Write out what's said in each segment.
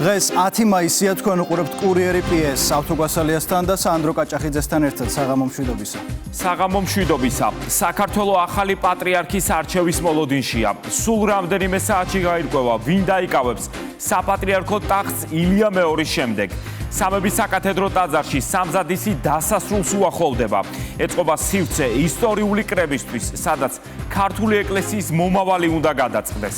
დღეს 10 მაისია თქვენ უყურებთ კურიერი PS ავთოგვასალიასთან და სანდრო კაჭახიძესთან ერთად საღამო მშვიდობისა. საქართველოს ახალი პატრიარქის არჩევის მოლოდინშია. სულ რამდენიმე საათში გაირკვევა, ვინ დაიკავებს საპატრიარქო ტახტს ილია მეორის შემდეგ. სამების საკათედრო ტაძარში სამზადისი დასასრულს უახლოვდება. ეწყობა სივრცე ისტორიული კრებისთვის, სადაც ქართული ეკლესიის მომავალი უნდა გადაწყდეს.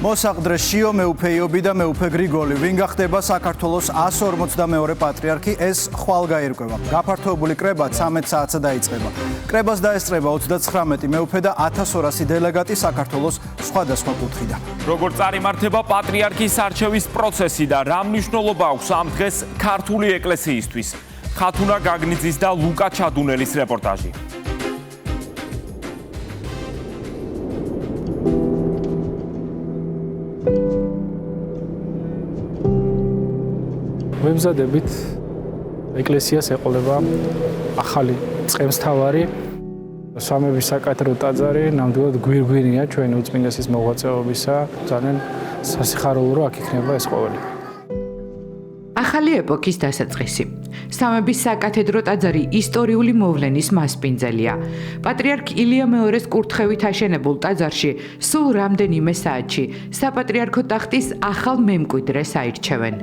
მოსაყდრე შიო მეუფეიობი და მეუფე გრიგოლი, ვინ გახდება საქართველოს 152 პატრიარქი, ეს ხვალ გაირკვევა. გაფართოებული კრება 13 საათზე დაიწყება. კრებას დაესწრება 39 მეუფე და 1200 დელეგატი საქართველოს სხვადასხვა კუთხიდან. როგორ წარიმართება პატრიარქის არჩევის პროცესი და რა მნიშვნელობა აქვს ამ დღეს ქართული ეკლესიისთვის? ხათუნა გაგნიძის და ლუკა ჩადუნელის რეპორტაჟი. ვემზადებით ეკლესიას ეყოლება ახალი წყემსთავარი, სამების საკათედრო ტაძარი, ნამდვილად გვირგვინია ჩვენი უწმინდესის მოღვაწეობისა, ძალიან სასიხარულო რომ აქ იქნება ეს ყოველი. ახალი ეპოქის დასაწყისი. სამების საკათედრო ტაძარი ისტორიული მოვლენის მასპინძელია. პატრიარქ ილია მეორის კურთხევით აშენებულ ტაძარში სულ რამდენიმე საათში საპატრიარქო ტახტის ახალ მემკვიდრეს აირჩევენ.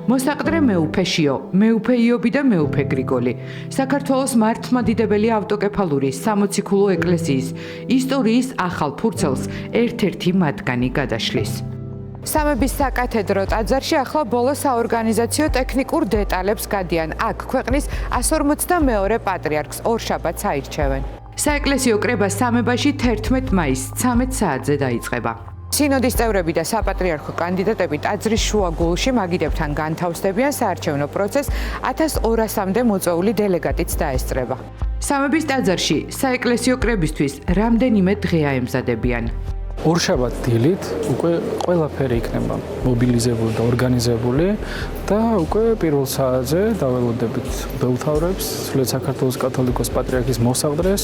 მოსაყდრე მეუფე შიო, მეუფე იობი და მეუფე გრიგოლი. საქართველოს მართლმადიდებელი ავტოკეფალური სამოციქულო ეკლესიის ისტორიის ახალ ფურცელს ერთ-ერთი მათგანი გადაშლის. სამების საკათედრო ტაძარში ახლა ბოლო საორგანიზაციო ტექნიკურ დეტალებს გადიან. აქ ქვეყნის 152 პატრიარქს ორშაბათს აირჩევენ. საეკლესიო კრება სამებაში 11 მაისს 13 საათზე დაიწყება. სინოდის წევრები და საპატრიარქო კანდიდატები ტაძრის შუაგულში მაგიდებთან განთავსდებიან საარჩევნო პროცესს 1200-მდე მოწვეული დელეგატიც დაესწრება. სამების ტაძარში საეკლესიო კრებისთვის რამდენიმე დღეა ემზადებიან. ორშაბათ დილით უკვე ყველაფერი იქნება მობილიზებული და ორგანიზებული და უკვე პირველ საათზე დაველოდებით ბელთავრებს, სრულიად საქართველოს კათოლიკოს პატრიარქის მოსაყდრეს,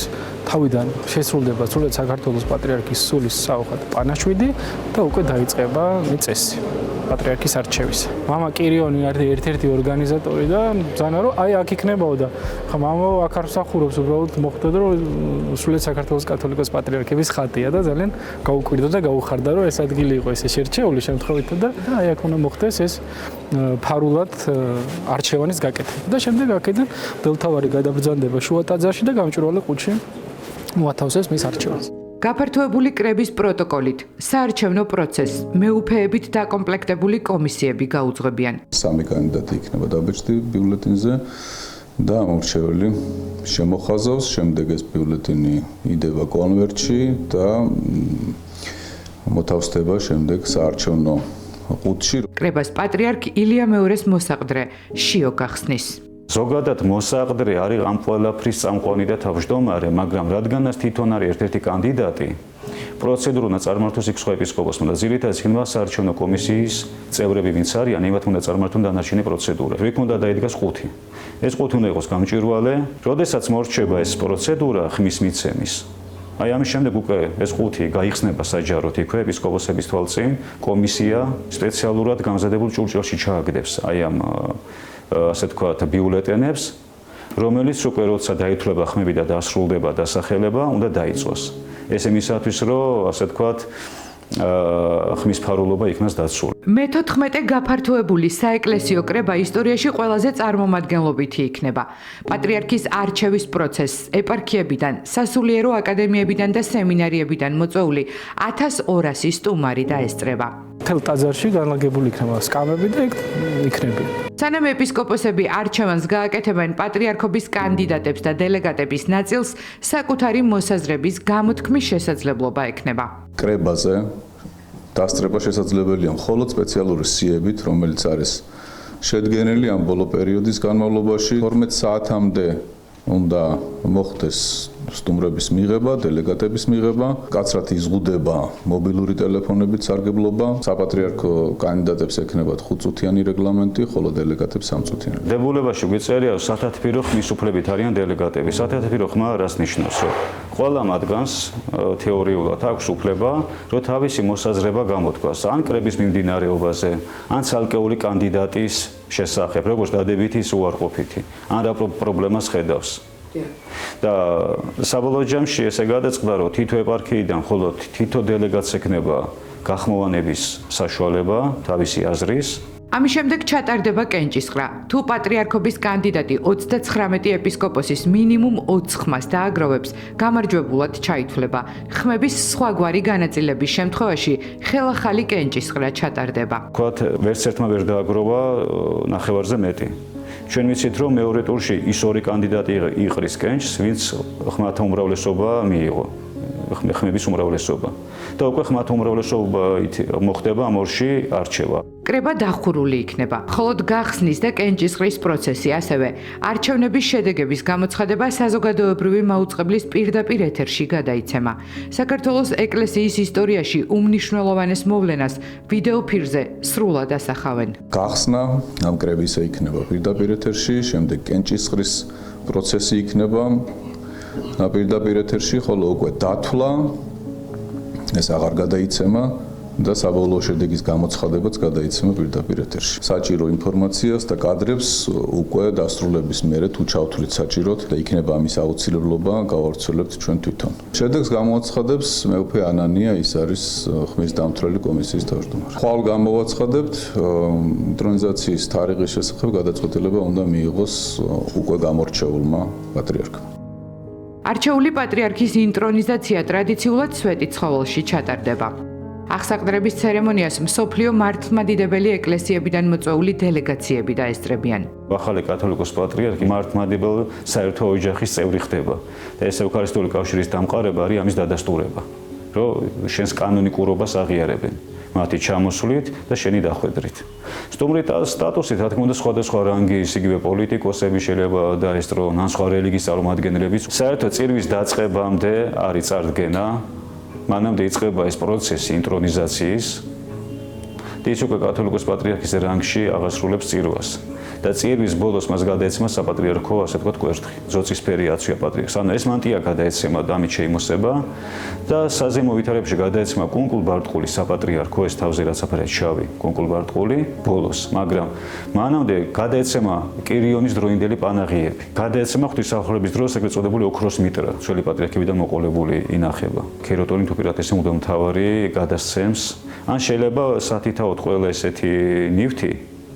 თავიდან შესრულდება სრულიად საქართველოს პატრიარქის სულის საუხად პანაშვიდი და უკვე დაიწყება წესი პატრიარქის არჩევისა. მამა კირიონი არის ერთ-ერთი ორგანიზატორი და ძალიან რომ აი აქ იქნებაო და ხა მამა აქ არ მსახურობს, უბრალოდ მოხდა რომ სრულიად საქართველოს კათოლიკოს პატრიარქების ხატია და ძალიან გაუკვირდა და გაუხარდა რომ ეს ადგილი იყო ესე შერჩეული შემთხვევით და აი აქ უნდა მოხდეს ეს ფარულად არჩევანის გაკეთება და შემდეგ აქედან დელთავარი გადაბრძანდება შუა ტაძარში და გამჭვირვალე ყუთში მოათავსებს მის არჩევანს. გაფართოებული კრების პროტოკოლით საარჩევნო პროცესს მეუფეებით დაკომპლექტებული კომისიები გაუძღვებიან. სამი კანდიდატი იქნება დაბეჭდი ბიულეტენზე და ამორჩეველი შემოხაზავს, შემდეგ ეს ბიულეტენი იდება კონვერტში და მოთავსდება შემდეგ საარჩევნო ყუთში. კრებას პატრიარქ ილია მეორის მოსაყდრე შიო გახსნის. ზოგადად მოსაყდრე არის ამ ყველაფრის წამყვანი და თავმჯდომარე, მაგრამ რადგანაც თვითონ არის ერთ-ერთი კანდიდატი, პროცედურა უნდა წარმართოს იქ სხვა ეპისკოპოსმა და ძირითადად იქნება საარჩევნო კომისიის წევრები, ვინც არიან, იმათ უნდა წარმართონ დანარჩენი პროცედურა. იქ უნდა დაიდგას ყუთი. ეს ყუთი უნდა იყოს გამჭვირვალე, როდესაც მორჩება ეს პროცედურა ხმის მიცემის. აი ამის შემდეგ უკვე ეს ყუთი გაიხსნება საჯაროდ იქვე ეპისკოპოსების თვალწინ, კომისია სპეციალურად გამზადებულ ჭურჭელში ჩააგდებს აი ამ ასე თქვათ ბიულეტენებს, რომელიც უკვე როცა დაითვლება ხმები და დასრულდება დასახელება, უნდა დაიწყოს. ეს იმისათვის, რომ ასე თქვათ ხმის ფარულობა იქნას დაცული. მე-14 გაფართოებული საეკლესიო კრება ისტორიაში ყველაზე წარმომადგენლობითი იქნება. პატრიარქის არჩევის პროცესს ეპარქიებიდან, სასულიერო აკადემიებიდან და სემინარიებიდან მოწვეული 1200 სტუმარი დაესწრება. მთელ ტაძარში განლაგებული იქნება სკამები და იქნებიან. სანამ ეპისკოპოსები არჩევანს გააკეთებენ პატრიარქობის კანდიდატებს და დელეგატების ნაწილს საკუთარი მოსაზრების გამოთქმის შესაძლებლობა ექნება. კრებაზე დასწრება შესაძლებელია მხოლოდ სპეციალური სიებით, რომელიც არის შედგენილი ამ ბოლო პერიოდის განმავლობაში 12 საათამდე უნდა მოხდეს სტუმრების მიღება, დელეგატების მიღება, კაცრად იზღუდება მობილური ტელეფონებით სარგებლობა, საპატრიარქო კანდიდატებს ექნებათ 5 წუთიანი რეგლამენტი, ხოლო დელეგატებს 3 წუთიანი. დებულებაში გვიწერია სათათბირო ხმის უფლებით არიან დელეგატები. სათათბირო ხმა რას ნიშნავს? ყველა მათგანს თეორიულად აქვს უფლება, რომ თავისი მოსაზრება გამოთქვას ან კრების მიმდინარეობაზე, ან ცალკეული კანდიდატის შესახებ, როგორც დადებითი, ის უარყოფითი, ან რა პრობლემას ხედავს. და საბოლოო ჯამში ესე გადაწყდა, რომ თითო ეპარქიიდან მხოლოდ თითო დელეგატს ექნება გახმოვანების საშუალება თავისი აზრის. ამის შემდეგ ჩატარდება კენჭისყრა. თუ პატრიარქობის კანდიდატი 39 ეპისკოპოსის მინიმუმ 20 ხმას დააგროვებს, გამარჯვებულად ჩაითვლება. ხმების სხვაგვარი განაწილების შემთხვევაში ხელახალი კენჭისყრა ჩატარდება. ვთქვათ, ვერც ერთმა ვერ დააგროვა ნახევარზე მეტი. ჩვენ ვიცით, რომ მეორე ტურში ის ორი კანდიდატი იყრის კენჭს, ვინც ხმათა უმრავლესობა მიიღო. ხმების უმრავლესობა. და უკვე ხმათა უმრავლესობა მოხდება ამ ორში არჩევა. კრება დახურული იქნება. მხოლოდ გახსნის და კენჭისყრის პროცესი, ასევე არჩევნების შედეგების გამოცხადება საზოგადოებრივი მაუწყებლის პირდაპირ ეთერში გადაიცემა. საქართველოს ეკლესიის ისტორიაში უმნიშვნელოვანეს მოვლენას ვიდეო ფირზე სრულად ასახავენ. გახსნა ამ კრებისა იქნება პირდაპირ ეთერში, შემდეგ კენჭისყრის პროცესი იქნება პირდაპირ ეთერში, ხოლო უკვე დათვლა ეს აღარ გადაიცემა და საბოლოო შედეგის გამოცხადებაც გადაიცემა პირდაპირ ეთერში. საჭირო ინფორმაციას და კადრებს უკვე დასრულების მერე თუ ჩავთვლით საჭიროდ და იქნება ამის აუცილებლობა, გავავრცელებთ ჩვენ თვითონ. შედეგს გამოაცხადებს მეუფე ანანია, ის არის ხმის დამცველი კომისიის თავმჯდომარე. ხვალ გამოვაცხადებთ ინტრონიზაციის თარიღის შესახებ გადაწყვეტილება უნდა მიიღოს უკვე გამორჩეულმა პატრიარქმა. არჩეული პატრიარქის ინტრონიზაცია ტრადიციულად სვეტი ცხოველში ჩატარდება. აღსაყდრების ცერემონიას მსოფლიო მართლმადიდებელი ეკლესიებიდან მოწვეული დელეგაციები დაესწრებიან. ახალი კათოლიკოს პატრიარქი მართლმადიდებელ საერთო ოჯახის წევრი ხდება და ეს ევქარისტიული კავშირის დამყარება არის ამის დადასტურება, რომ შენს კანონიკურობას აღიარებენ. მათი ჩამოსვლით და შენი დახვედრით. სტუმრის სტატუსით, რა თქმა უნდა, სხვადასხვა რანგის იგივე პოლიტიკოსები შეიძლება დაესწრონ, ან სხვა რელიგიის წარმომადგენლებიც. საერთო წირვის დაწყებამდე არის წარდგენა, მანამდე იწყება ეს პროცესი ინტრონიზაციის. და ის უკვე კათოლიკოს პატრიარქის რანგში აღასრულებს წირვას. და წირვის ბოლოს მას გადაეცემა საპატრიარქო, ასე ვთქვათ, კვერთხი, ძოცისფერი აცვია პატრიარქს. ანუ ეს მანტია გადაეცემა და ამით შეიმოსება და საზემო ვითარებაში გადაეცემა კუნკულ ბარტყული საპატრიარქო, ეს თავზე რაც აფერად შავი კუნკულ ბარტყული ბოლოს, მაგრამ მანამდე გადაეცემა კირიონის დროინდელი პანაღიები. გადაეცემა ღვთისმსახურების დროს ეგრეთ წოდებული ოქროს მიტრა, ძველი პატრიარქებიდან მოყოლებული ინახება. ქეროტონი თუ პირატესე მუდამთავარი გადასცემს, ან შეიძლება სათითაოდ ყველა ესეთი ნივთი,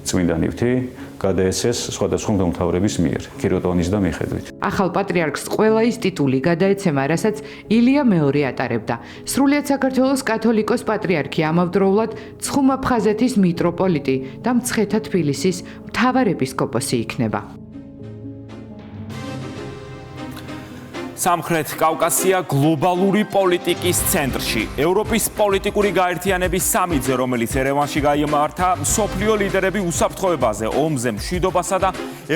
წმინდა ნივთი გადაეცეს სხვადასხვა მდამთავრების მიერ, ქიროტონის და მიხედვით. ახალ პატრიარქს ყველა ის ტიტული გადაეცემა, რასაც ილია მეორე ატარებდა. სრულიად საქართველოს კათოლიკოს პატრიარქი ამავდროულად ცხუმაფხაზეთის მიტროპოლიტი და მცხეთა თბილისის მთავარეპისკოპოსი იქნება. სამხრეთ კავკასია გლობალური პოლიტიკის ცენტრში. ევროპის პოლიტიკური გაერთიანების სამიტზე, რომელიც ერევანში გაიმართა, მსოფლიო ლიდერები უსაფრთხოებაზე, ომზე, მშვიდობასა და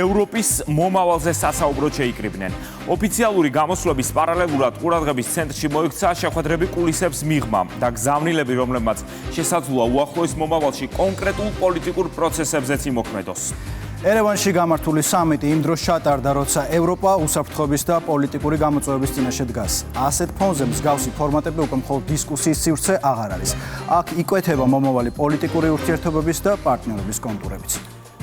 ევროპის მომავალზე სასაუბროდ შეიკრიბნენ. ოფიციალური გამოსვლების პარალელურად ყურადღების ცენტრში მოექცა შეხვედრები კულისებს მიღმა და გზავნილები, რომლებმაც შესაძლოა უახლოეს მომავალში კონკრეტულ პოლიტიკურ პროცესებზეც იმოქმედოს. ერევანში გამართული სამიტი იმ დროს ჩატარდა, როცა ევროპა უსაფრთხოების და პოლიტიკური გამოწვევების წინაშე დგას. ასეთ ფონზე მსგავსი ფორმატები უკვე მხოლოდ დისკუსიის სივრცე აღარ არის. აქ იკვეთება მომავალი პოლიტიკური ურთიერთობების და პარტნიორობის კონტურებიც.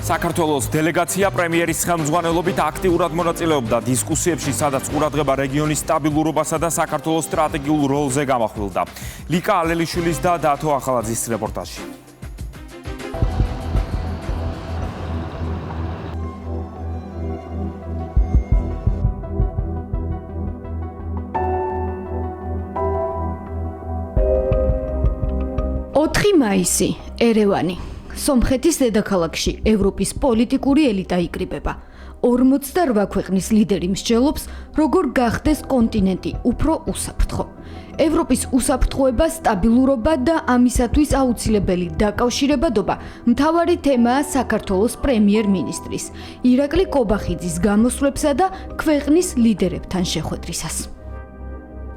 საქართველოს დელეგაცია პრემიერის ხელმძღვანელობით აქტიურად მონაწილეობდა დისკუსიებში, სადაც ყურადღება რეგიონის სტაბილურობასა და საქართველოს სტრატეგიულ როლზე გამახვილდა. ლიკა ალელიშვილის და დათო ახალაძის რეპორტაჟი. მაისი, ერევანი. სომხეთის დედაქალაქში ევროპის პოლიტიკური ელიტა იკრიბება. 48 ქვეყნის ლიდერი მსჯელობს, როგორ გახდეს კონტინენტი უფრო უსაფრთხო. ევროპის უსაფრთხოება, სტაბილურობა და ამისათვის აუცილებელი დაკავშირებადობა მთავარი თემაა საქართველოს პრემიერ-მინისტრის ირაკლი კობახიძის გამოსვლებსა და ქვეყნის ლიდერებთან შეხვედრისას.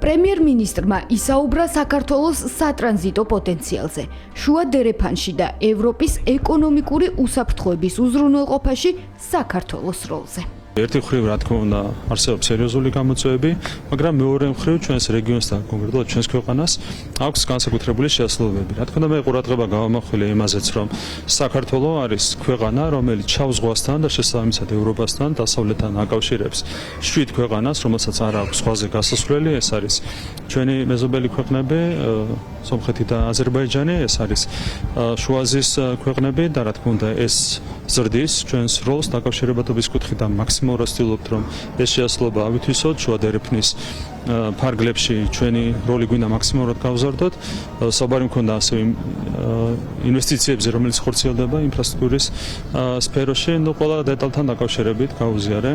პრემიერ-მინისტრმა ისაუბრა საქართველოს სატრანზიტო პოტენციალზე, შუა დერეფანში და ევროპის ეკონომიკური უსაფრთხოების უზრუნველყოფაში საქართველოს როლზე. ერთი მხრივ რა თქმა უნდა არსებობს სერიოზული გამოწვევები, მაგრამ მეორე მხრივ ჩვენს რეგიონს და კონკრეტულად ჩვენს ქვეყანას აქვს განსაკუთრებული შეასრულებები. Რა თქმა უნდა მე ყურადღება გავამახვილე იმაზეც, რომ საქართველოს არის ქვეყანა, რომელიც ჩავს ზღვასთან და შესაბამისად ევროპასთან დასავლეთთან აკავშირებს 7 ქვეყანას, რომელსაც არ აქვს ზღვაზე გასასვლელი, ეს არის ჩვენი მეზობელი ქვეყნები, სომხეთი და აზერბაიჯანი, ეს არის შუა აზიის ქვეყნები და რა თქმა უნდა ეს ზრდის ჩვენს როლს დაკავშირებადობის კუთხიდან მაქსიმალურად ვცდილობთ, რომ ეს შეასრულება ავითვისოთ, შუა დერეფნის ფარგლებში ჩვენი როლი გვინდა მაქსიმალურად გავზარდოთ. საუბარი მქონდა ასევე ინვესტიციებზე, რომელიც ხორციელდება ინფრასტრუქტურის სფეროში, ყველა დეტალთან დაკავშირებით გავუზიარე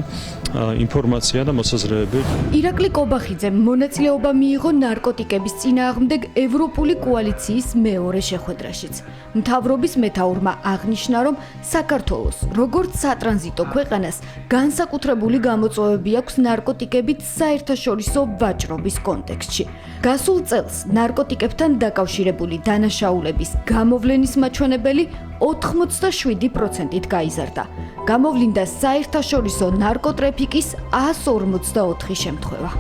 ინფორმაცია და მოსაზრებები. ირაკლი კობახიძემ მონაწილეობა მიიღო ნარკოტიკების წინააღმდეგ ევროპული კოალიციის მეორე შეხვედრაშიც. მთავრობის მეთაურმა აღნიშნა, რომ საქართველოს როგორც სატრანზიტო ქვეყანას განსაკუთრებული გამოწვევები აქვს ნარკოტიკებით საერთაშორისო ვაჭრობის კონტექსტში. გასულ წელს ნარკოტიკებთან დაკავშირებული დანაშაულების გამოვლენის მაჩვენებელი 87%-ით გაიზარდა. გამოვლინდა საერთაშორისო ნარკოტრეფიკის 154 შემთხვევა.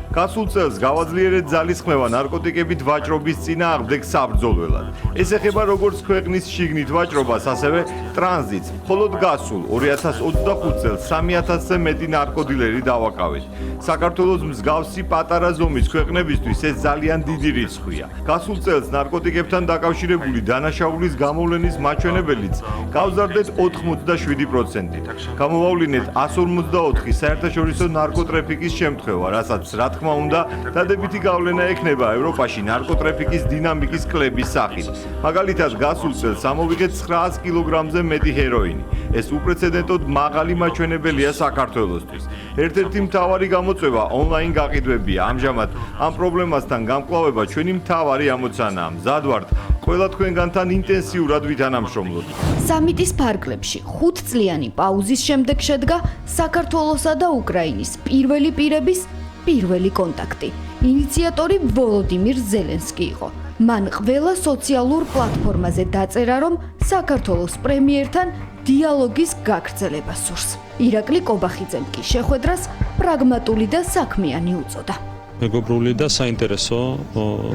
გასულ წელს გავაძლიერეთ ძალისხმევა ნარკოტიკებით ვაჭრობის წინააღმდეგ საბრძოლველად. ეს ეხება როგორც ქვეყნის შიგნით ვაჭრობას, ასევე ტრანზიტს. მხოლოდ გასულ 2025 წელს 3000-ზე მეტი ნარკოდილერი დავაკავეთ. საქართველოს მსგავსი პატარა ზომის ქვეყნებისთვის ეს ძალიან დიდი რიცხვია. გასულ წელს ნარკოტიკებთან დაკავშირებული დანაშაულის გამოვლენის მაჩვენებელიც გავზარდეთ 87%-ით. გამოვავლინეთ 154 საერთაშორისო ნარკოტრეფიკის შემთხვევა, რასაც რა თქმა უნდა, დადებითი გავლენა ექნება ევროპაში ნარკოტრეფიკის დინამიკის კლების სახით. მაგალითად, გასულ წელს ამოვიღეთ 900 კილოგრამზე მეტი ჰეროინი. ეს უპრეცედენტოდ მაღალი მაჩვენებელია საქართველოსთვის. ერთ-ერთი მთავარი გამოწვევა ონლაინ გაყიდვებია. ამჟამად ამ პრობლემასთან გამკლავება ჩვენი მთავარი ამოცანაა. მზად ვართ ყველა თქვენგანთან ინტენსიურად ვითანამშრომლოთ. სამიტის ფარგლებში 5 წლიანი პაუზის შემდეგ შედგა საქართველოსა და უკრაინის პირველი პირების პირველი კონტაქტი. ინიციატორი ვოლოდიმირ ზელენსკი იყო. მან ყველა სოციალურ პლატფორმაზე დაწერა, რომ საქართველოს პრემიერთან დიალოგის გაგრძელება სურს. ირაკლი კობახიძემ კი შეხვედრას პრაგმატული და საქმიანი უწოდა. მეგობრული და საინტერესო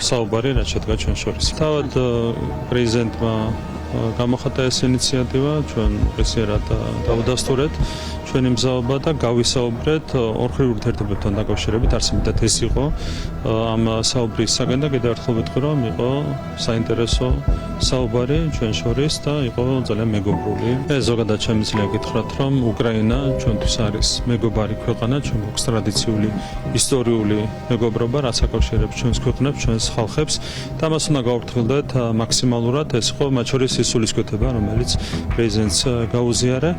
საუბარი რაც შედგა ჩვენ შორის. თავად პრეზიდენტმა გამოხატა ეს ინიციატივა, ჩვენ ესერად დავდასტურეთ ჩვენი მზაობა და გავისაუბრეთ ორხრივ ურთიერთობებთან დაკავშირებით, არსებითად ეს იყო ამ საუბრის საგან და კიდევ ერთხელ ვიტყვი, რომ იყო საინტერესო საუბარი ჩვენ შორის და იყო ძალიან მეგობრული. ეს ზოგადად შემიძლია გითხრათ, რომ უკრაინა ჩვენთვის არის მეგობარი ქვეყანა, ჩვენ გვაქვს ტრადიციული ისტორიული მეგობრობა, რაც აკავშირებს ჩვენს ქვეყნებს, ჩვენს ხალხებს და ამას უნდა გავფრთხილდეთ მაქსიმალურად. ეს იყო მათ შორის ის სულისკვეთება, რომელიც პრეზიდენტს გაუზიარა.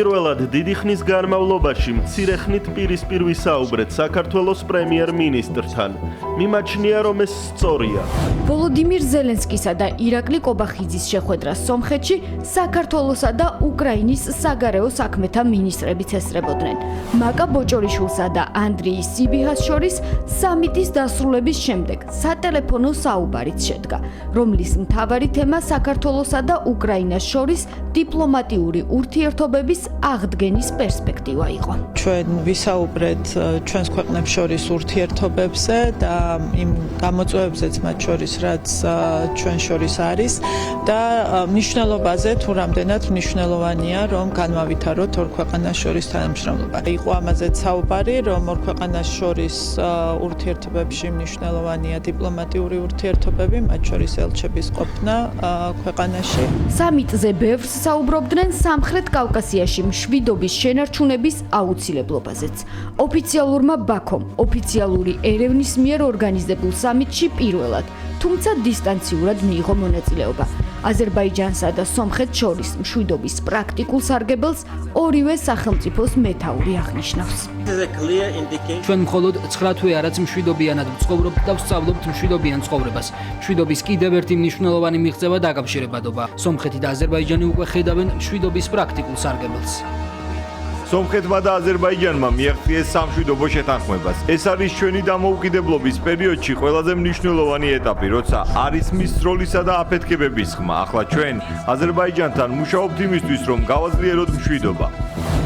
პირველად დიდი ხნის განმავლობაში მცირე ხნით პირისპირ ვისაუბრეთ საქართველოს პრემიერ-მინისტრთან. მიმაჩნია, რომ ეს სწორია. ვოლოდიმირ ზელენსკისა და ირაკლი კობახიძის შეხვედრა სომხეთში საქართველოსა და უკრაინის საგარეო საქმეთა მინისტრებიც ესწრებოდნენ. მაკა ბოჭორიშვილსა და ანდრიი სიბიჰას შორის სამიტის დასრულების შემდეგ სატელეფონო საუბარიც შედგა, რომლის მთავარი თემა საქართველოსა და უკრაინას შორის დიპლომატიური ურთიერთობების აღდგენის პერსპექტივა იყო. ჩვენ ვისაუბრეთ ჩვენს ქვეყნებს შორის ურთიერთობებზე და იმ გამოწვევებზეც მათ შორის რაც ჩვენ შორის არის და მნიშვნელობაზე თუ რამდენად მნიშვნელოვანია რომ განმავითაროთ ორ ქვეყანას შორის თანამშრომლობა. იყო ამაზეც საუბარი რომ ორ ქვეყანას შორის ურთიერთობებში მნიშვნელოვანია დიპლომატიური ურთიერთობები, მათ შორის ელჩების ყოფნა ქვეყანაში. სამიტზე ბევრს საუბრობდნენ სამხრეთ კავკასიაში მშვიდობის შენარჩუნების აუცილებლობაზეც. ოფიციალურმა ბაქომ ოფიციალური ერევნის მიერ ორგანიზებულ სამიტში პირველად, თუმცა დისტანციურად მიიღო მონაწილეობა. აზერბაიჯანსა და სომხეთს შორის მშვიდობის პრაქტიკულ სარგებელს ორივე სახელმწიფოს მეთაური აღნიშნავს. ჩვენ მხოლოდ 9 თვე არაც მშვიდობიანად ვცხოვრობთ და ვსწავლობთ მშვიდობიან ცხოვრებას. მშვიდობის კიდევ ერთი მნიშვნელოვანი მიღწევა დაკავშირებადობა. სომხეთი და აზერბაიჯანი უკვე ხედავენ მშვიდობის პრაქტიკულ სარგებელს. სომხეთმა და აზერბაიჯანმა მიაღწიეს სამშვიდობო შეთანხმებას. ეს არის ჩვენი დამოუკიდებლობის პერიოდში ყველაზე მნიშვნელოვანი ეტაპი, როცა არის მის როლისა და აფეთქებების ხმა. ახლა ჩვენ აზერბაიჯანთან მუშაობთ იმისთვის, რომ გავაძლიეროთ მშვიდობა.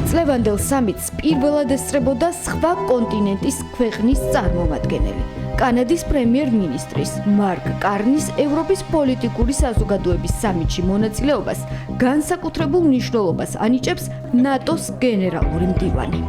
წლევანდელ სამიტს პირველად ესწრებოდა სხვა კონტინენტის ქვეყნის წარმომადგენელი. კანადის პრემიერ-მინისტრის მარკ კარნის ევროპის პოლიტიკური საზოგადოების სამიტში მონაწილეობას განსაკუთრებულ მნიშვნელობას ანიჭებს ნატოს გენერალური მდივანი.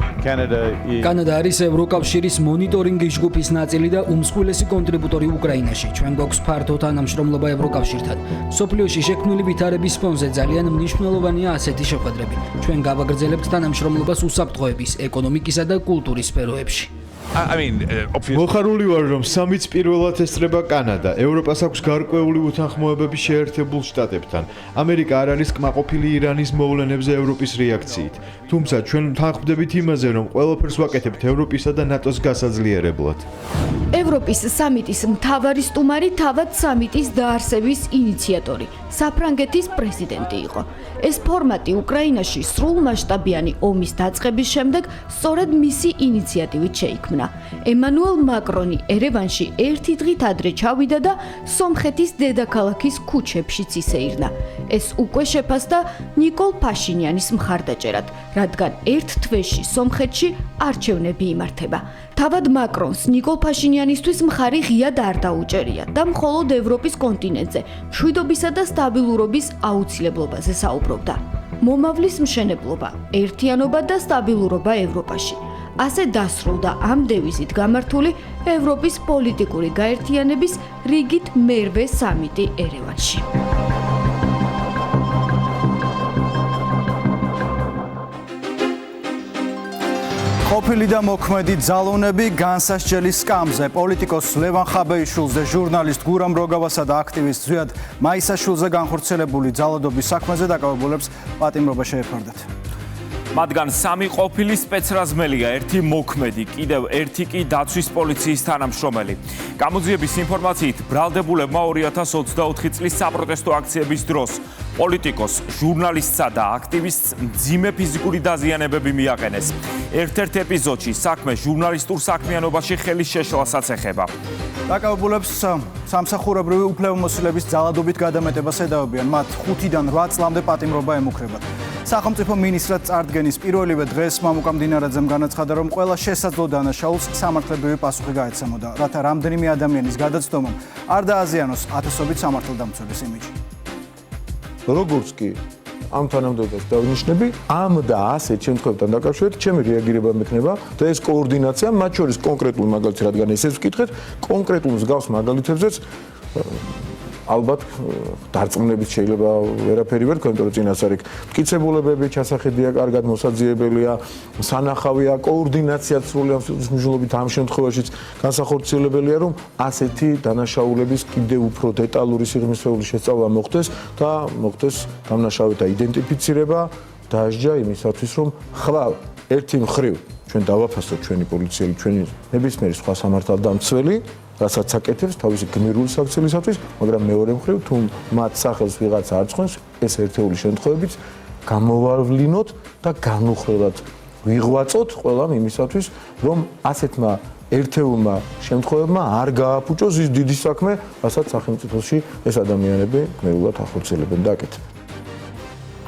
კანადა არის ევროკავშირის მონიტორინგის ჯგუფის ნაწილი და უმსხვილესი კონტრიბუტორი უკრაინაში. ჩვენ გვაქვს ფართო თანამშრომლობა ევროკავშირთან. მსოფლიოში შექმნილი ვითარების ფონზე ძალიან მნიშვნელოვანია ასეთი შეხვედრები. ჩვენ გავაგრძელებთ თანამშრომლობას უსაფრთხოების, ეკონომიკისა და კულტურის სფეროებში. მოხარული ვარ, რომ სამიტს პირველად ესწრება კანადა. ევროპას აქვს გარკვეული უთანხმოებები შეერთებულ შტატებთან. ამერიკა არ არის კმაყოფილი ირანის მოვლენებზე ევროპის რეაქციით. თუმცა ჩვენ თანხმდებით იმაზე, რომ ყველაფერს ვაკეთებთ ევროპისა და ნატოს გასაძლიერებლად. ევროპის სამიტის მთავარი სტუმარი თავად სამიტის დაარსების ინიციატორი, საფრანგეთის პრეზიდენტი იყო. ეს ფორმატი უკრაინაში სრულმასშტაბიანი ომის დაწყების შემდეგ სწორედ მისი ინიციატივით შეიქმნა. ემანუელ მაკრონი ერევანში ერთი დღით ადრე ჩავიდა და სომხეთის დედაქალაქის ქუჩებშიც ისეირნა. ეს უკვე შეფასდა ნიკოლ ფაშინიანის მხარდაჭერად, რადგან ერთ თვეში სომხეთში არჩევნები იმართება. თავად მაკრონს ნიკოლ ფაშინიანისთვის მხარი ღიად არ დაუჭერია და მხოლოდ ევროპის კონტინენტზე მშვიდობისა და სტაბილურობის აუცილებლობაზე საუბრობდა. მომავლის მშენებლობა, ერთიანობა და სტაბილურობა ევროპაში. ასე დასრულდა ამ დევიზით გამართული ევროპის პოლიტიკური გაერთიანების რიგით მერვე სამიტი ერევანში. ყოფილი და მოქმედი ძალოვნები განსასჯელის სკამზე. პოლიტიკოს ლევან ხაბეიშვილს და ჟურნალისტ გურამ როგავასა და აქტივისტ ზვიად მაისაშვილზე განხორციელებული ძალადობის საქმეზე დაკავებულებს პატიმრობა შეეფარდათ. მათგან 3 ყოფილი სპეცრაზმელია, 1 მოქმედი, კიდევ 1 კი დაცვის პოლიციის თანამშრომელი. გამოძიების ინფორმაციით, ბრალდებულებმა 2024 წლის საპროტესტო აქციების დროს პოლიტიკოს, ჟურნალისტსა და აქტივისტს მძიმე ფიზიკური დაზიანებები მიაყენეს. ერთ-ერთ ეპიზოდში საქმე ჟურნალისტურ საქმიანობაში ხელის შეშლასაც ეხება. დაკავებულებს სამსახურებრივი უფლებამოსილების ძალადობით გადამეტებას ედავებიან. მათ 5-დან 8 წლამდე პატიმრობა ემუქრებათ. სახელმწიფო მინისტრად წარდგენის პირველივე დღეს მამუკა მდინარაძემ განაცხადა, რომ ყველა შესაძლო დანაშაულს სამართლებრივი პასუხი გაეცემოდა, რათა რამდენიმე ადამიანის გადაცდომამ არ დააზიანოს ათასობით სამართალდამცველის იმიჯი. როგორც კი ამ თანამდებობას დავნიშნები, ამ და ასეთ შემთხვევებთან დაკავშირებით ჩემი რეაგირება მექნება და ეს კოორდინაცია, მათ შორის კონკრეტულ მაგალითს, რადგან ესეც ვკითხეთ, კონკრეტულ მსგავს მაგალითებზეც ალბათ დარწმუნებით შეიძლება ვერაფერი ვერ თქვენ, რომ წინასწარ იქ მტკიცებულებები ჩასახედია, კარგად მოსაძიებელია, სანახავია, კოორდინაციაც სრული მნიშვნელობით ამ შემთხვევაშიც განსახორციელებელია, რომ ასეთი დანაშაულების კიდევ უფრო დეტალური სიღრმისეული შესწავლა მოხდეს და მოხდეს დამნაშავეთა იდენტიფიცირება, დაასჯა იმისათვის, რომ ხვალ ერთი მხრივ ჩვენ დავაფასოთ ჩვენი პოლიციელი, ჩვენი ნებისმიერი სხვა სამართალდამცველი, რასაც აკეთებს თავისი გმირული საქციელისათვის, მაგრამ მეორე მხრივ თუ მათ სახელს ვიღაცა არ წხვენს, ეს ერთეული შემთხვევებით გამოვავლინოთ და განუხრელად ვიღვაწოთ ყველამ იმისათვის, რომ ასეთმა ერთეულმა შემთხვევებმა არ გააფუჭოს ის დიდი საქმე, რასაც სახელმწიფოში ეს ადამიანები გმირულად ახორციელებენ და აკეთებენ.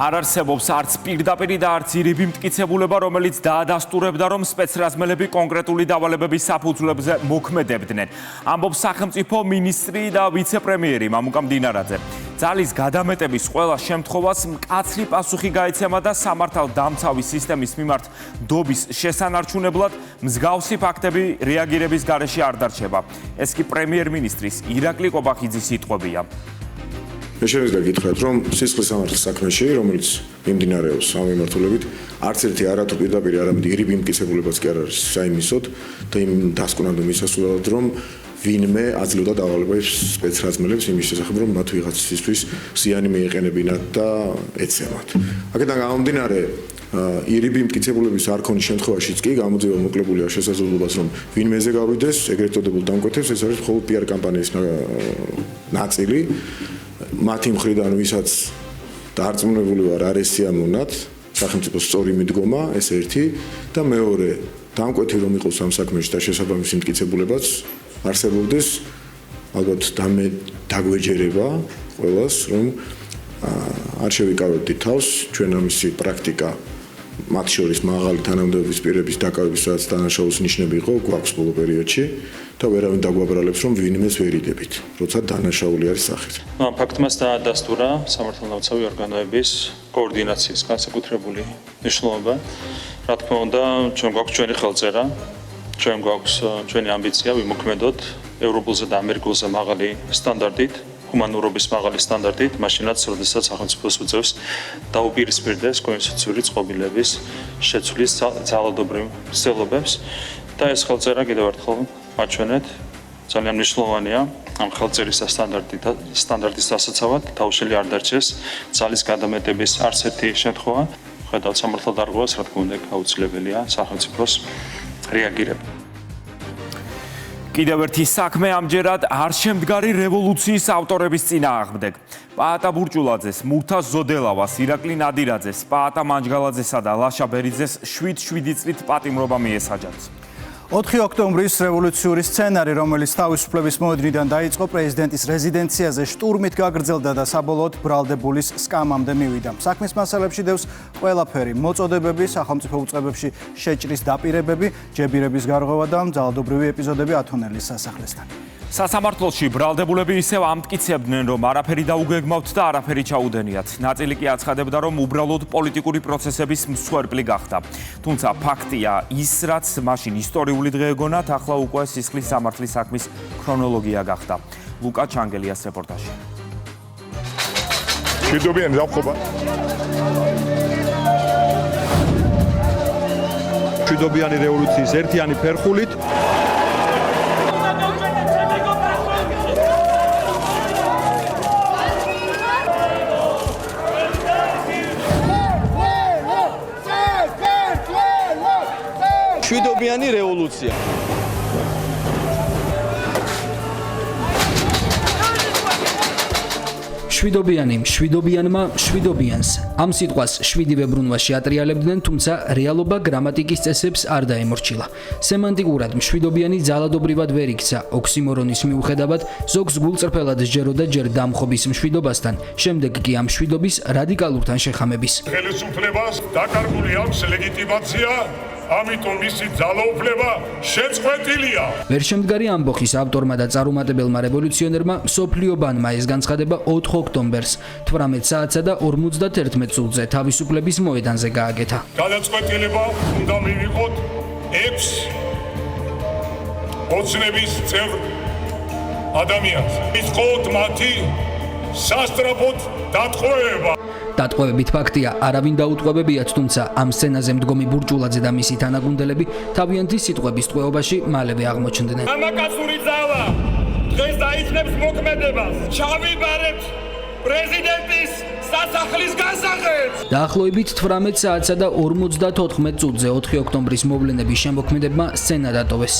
არ არსებობს არც პირდაპირი და არც ირიბი მტკიცებულება, რომელიც დაადასტურებდა, რომ სპეცრაზმელები კონკრეტული დავალებების საფუძვლებზე მოქმედებდნენ. ამბობს სახელმწიფო მინისტრი და ვიცე-პრემიერი მამუკა მდინარაძე. ძალის გადამეტების ყველა შემთხვევას მკაცრი პასუხი გაეცემა და სამართალდამცავი სისტემის მიმართ დობის შესანარჩუნებლად მსგავსი ფაქტები რეაგირების გარეშე არ დარჩება. ეს კი პრემიერ-მინისტრის ირაკლი კობახიძის სიტყვებია. მე შემიძლია გითხრათ, რომ სისხლის სამართლის საქმეში, რომელიც მიმდინარეობს სამმართველობით, არც ერთი არათუ პირდაპირ არამედ ირიბი მტკიცებულებაც კი არ არის საიმისოდ და იმ დასკვნამდე მისასვლელად, რომ ვინმე აძლევდა დავალებებს სპეცრაზმელებს იმის შესახებ, რომ მათ ვიღაცისთვის ზიანი მიეყენებინათ და ეცემათ. აქედან გამომდინარე, ირიბი მტკიცებულების არ ქონის შემთხვევაშიც კი გამოძიება მოკლებულია შესაძლებლობას, რომ ვინმეზე გავიდეს ეგრეთ წოდებულ დამკვეთებს, ეს არის მხოლოდ PR კამპანიის ნაწილი. მათი მხრიდან ვისაც დარწმუნებული ვარ არ ესიამოვნათ სახელმწიფოს სწორი მიდგომა, ეს ერთი და მეორე, დამკვეთი რომ იყოს ამ საქმეში და შესაბამისი მტკიცებულებაც არსებობდეს, ალბათ დაგვეჯერება ყველას, რომ არ შევიკავებდით თავს, ჩვენ ამისი პრაქტიკა მათ შორის მაღალი თანამდებობის პირების დაკავების რაც დანაშაულის ნიშნები იყო გვაქვს ბოლო პერიოდში და ვერავინ დაგვაბრალებს რომ ვინმეს ვერ იდებით, როცა დანაშაული არის სახით. ამ ფაქტმაც დაადასტურა სამართალდამცავი ორგანოების კოორდინაციის განსაკუთრებული მნიშვნელობა. Რა თქმა უნდა, ჩვენ გვაქვს ჩვენი ხელწერა, ჩვენ გვაქვს ჩვენი ამბიცია ვიმოქმედოთ ევროპულზე და ამერიკულზე მაღალი სტანდარტით, ჰუმანურობის მაღალი სტანდარტით, მაშინაც, როდესაც სახელმწიფოს უწევს დაუპირისპირდეს კონსტიტუციური წყობილების შეცვლის ძალადობრივ ცდილობებს და ეს ხელწერა კიდევ ერთხელ მაჩვენეთ, ძალიან მნიშვნელოვანია ამ ხელწერის სტანდარტის დასაცავად, დაუშველი არ დარჩეს ძალის გადამეტების არც ერთი შემთხვევა. ხედავთ სამართალდარღვევას, რა თქმა უნდა, აუცილებელია სახელმწიფოს რეაგირება. კიდევ ერთი საქმე ამჯერად არ შემდგარი რევოლუციის ავტორების წინააღმდეგ. პაატა ბურჭულაძეს, მურთაზ ზოდელავას, ირაკლი ნადირაძეს, პაატა მანჯგალაძესა და ლაშა ბერიძეს 7 წლით პატიმრობა მიესაჯათ. 4 ოქტომბრის რევოლუციური სცენარი, რომელიც თავისუფლების მოედნიდან დაიწყო პრეზიდენტის რეზიდენციაზე შტურმით გაგრძელდა და საბოლოოდ ბრალდებულის სკამამდე მივიდა. საქმის მასალებში დევს ყველაფერი: მოწოდებები, სახელმწიფო უწყებებში შეჭრის დაპირებები, ჯებირების გარღვევა და ძალადობრივი ეპიზოდები ათონელის სასახლესთან. სასამართლოში ბრალდებულები ისევ ამტკიცებდნენ, რომ არაფერი დაუგეგმავთ და არაფერი ჩაუდენიათ. ნაწილი კი აცხადებდა, რომ უბრალოდ პოლიტიკური პროცესების მსხვერპლი გახდა. თუმცა ფაქტია ის, რაც მაშინ ისტორიული დღე ეგონათ, ახლა უკვე სისხლის სამართლის საქმის ქრონოლოგია გახდა. ლუკა ჩანგელიას რეპორტაჟი. მშვიდობიანი დავხობა. მშვიდობიანი რევოლუციის ერთიანი ფერხულით მშვიდობიანი რევოლუცია. მშვიდობიანმა მშვიდობიანს. ამ სიტყვას 7 ვებრუნვაში ატრიალებდნენ, თუმცა რეალობა გრამატიკის წესებს არ დაემორჩილა. სემანტიკურად მშვიდობიანი ძალადობრივად ვერ იქცა. ოქსიმორონის მიუხედავად, ზოგს გულწრფელად სჯეროდა ჯერ დამხობის მშვიდობასთან, შემდეგ კი ამ მშვიდობის რადიკალურთან შეხამების. ხელისუფლებას დაკარგული აქვს ლეგიტიმაცია, ამიტომ მისი ძალაუფლება შეწყვეტილია. ვერ შემდგარი ამბოხის ავტორმა და წარუმატებელმა რევოლუციონერმა მსოფლიო ბანმა ეს განცხადება 4 ოქტომბერს 18 საათსა და 51 წუთზე თავისუფლების მოედანზე გააკეთა. გადაწყვეტილება უნდა მივიღოთ 6 ოცნების წევრ ადამიანს. მისყოთ მათი სასტრაფოდ დატყვევება. დატყვევებით ფაქტია, არავინ დაუტყვევებიათ, თუმცა ამ სცენაზე მდგომი ბურჭულაძე და მისი თანაგუნდელები თავიანთი სიტყვების ტყვეობაში მალევე აღმოჩნდნენ. მამაკაცური ძალა დღეს დაიწყებს მოქმედებას. ჩავიბარებთ პრეზიდენტის სასახლის გასაღებს. დაახლოებით 18 საათსა და 54 წუთზე 4 ოქტომბრის მოვლენების შემოქმედებმა სცენა დატოვეს.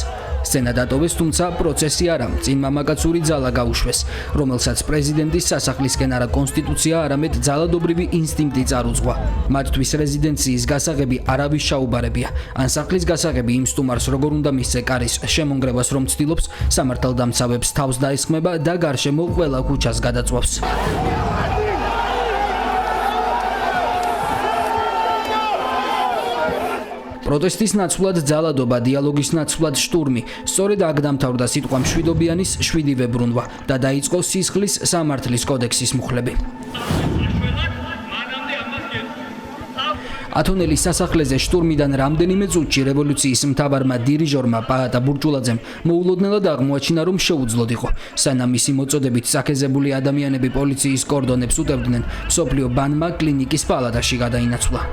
თუმცა პროცესი არა, წინ მამაკაცური ძალა გაუშვეს, რომელსაც პრეზიდენტის სასახლისკენ არა კონსტიტუცია, არამედ ძალადობრივი ინსტინქტი წარუძღვა. მათთვის რეზიდენციის გასაღები არავის ჩაუბარებია. ან სახლის გასაღები იმ სტუმარს როგორ უნდა მისცე კარის შემონგრევას რომ ცდილობს, სამართალდამცავებს თავს დაესხმება და გარშემო ყველა ქუჩას გადაწვავს. პროტესტის ნაცვლად ძალადობა, დიალოგის ნაცვლად შტურმი. სწორედ აქ დამთავრდა სიტყვა მშვიდობიანის 7 ვებრუნვა და დაიწყო სისხლის სამართლის კოდექსის მუხლები. ათონელის სასახლეზე შტურმიდან რამდენიმე წუთში რევოლუციის მთავარმა დირიჟორმა პაატა ბურჭულაძემ მოულოდნელად აღმოაჩინა, რომ შეუძლოდ იყო. სანამ მისი მოწოდებით საქეზებული ადამიანები პოლიციის კორდონებს უტევდნენ, მსოფლიო ბანმა კლინიკის პალატაში გადაინაცვლა.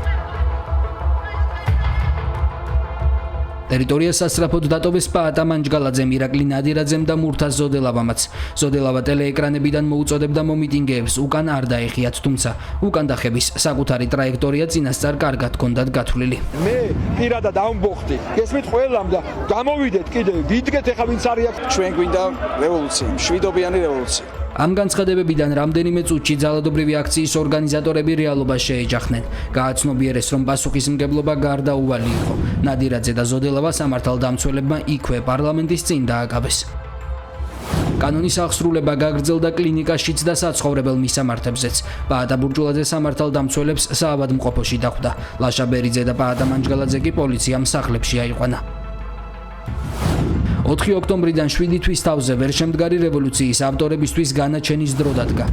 ტერიტორია სასწრაფოდ დატოვეს პაატა მანჯგალაძემ, ირაკლი ნადირაძემ და მურთაზ ზოდელავამაც. ზოდელავა ტელეეკრანებიდან მოუწოდებდა მომიტინგეებს, უკან არ დაეხიათ, თუმცა უკან დახების საკუთარი ტრაექტორია წინასწარ კარგად ჰქონდათ გათვლილი. მე პირადად ამბოხდი, გესმით ყველამ და გამოვიდეთ კიდე, ვიდგეთ ახლა ვინც არის აქ. ჩვენ გვინდა რევოლუცია, მშვიდობიანი რევოლუცია. ამ განცხადებებიდან რამდენიმე წუთში ძალადობრივი აქციის ორგანიზატორები რეალობას შეეჯახნენ. გააცნობიერეს, რომ პასუხისმგებლობა გარდაუვალი იყო. ნადირაძე და ზოდელავა სამართალდამცველებმა იქვე პარლამენტის წინ დააკავეს. კანონის აღსრულება გაგრძელდა კლინიკაშიც და საცხოვრებელ მისამართებზეც. პაატა ბურჭულაძე სამართალდამცველებს საავადმყოფოში დახვდა. ლაშა ბერიძე და პაატა მანჯგალაძე კი პოლიციამ სახლებში აიყვანა. 4 ოქტომბრიდან 7 თვის თავზე ვერშემდგარი რევოლუციის ავტორებისთვის განაჩენის დრო დადგა.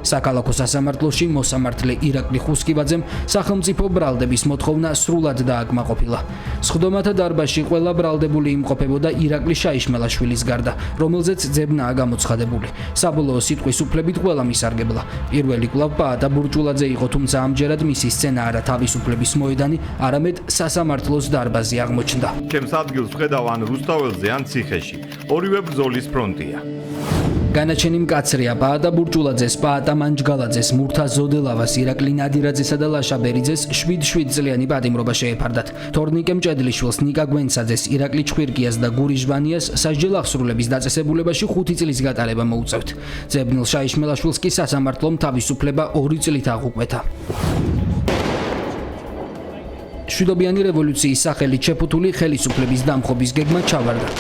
საქალაქო სასამართლოში მოსამართლე ირაკლი ხუსკიბაძემ სახელმწიფო ბრალდების მოთხოვნა სრულად დააკმაყოფილა. სხდომათა დარბაზში ყველა ბრალდებული იმყოფებოდა ირაკლი შაიშმელაშვილის გარდა, რომელზეც ძებნაა გამოცხადებული. საბოლოო სიტყვის უფლებით ყველა მისარგებლა. პირველი კვლავ პაატა ბურჭულაძე იყო, თუმცა ამჯერად მისი სცენა არა თავისუფლების მოედანი, არამედ სასამართლოს დარბაზი აღმოჩნდა. ჩემს ადგილს ვხედავ ან რუსთაველზე ან ციხეში. ორივე ბრძოლის ფრონტია. განაჩენი მკაცრია პაატა ბურჭულაძეს, პაატა მანჯგალაძეს, მურთა ზოდელავას, ირაკლი ნადირაძესა და ლაშა ბერიძეს 7 წლიანი პატიმრობა შეეფარდათ. თორნიკე მჭედლიშვილს, ნიკა გვენცაძეს, ირაკლი ჩხვირკიას და გური ჟვანიას სასჯელ აღსრულების დაწესებულებაში 5 წლის გატარება მოუწევთ. ძებნილ შაიშმელაშვილს კი სასამართლომ თავისუფლება 2 წლით აღუკვეთა. მშვიდობიანი რევოლუციის სახელით შეფუთული ხელისუფლების დამხობის გეგმა ჩავარდა.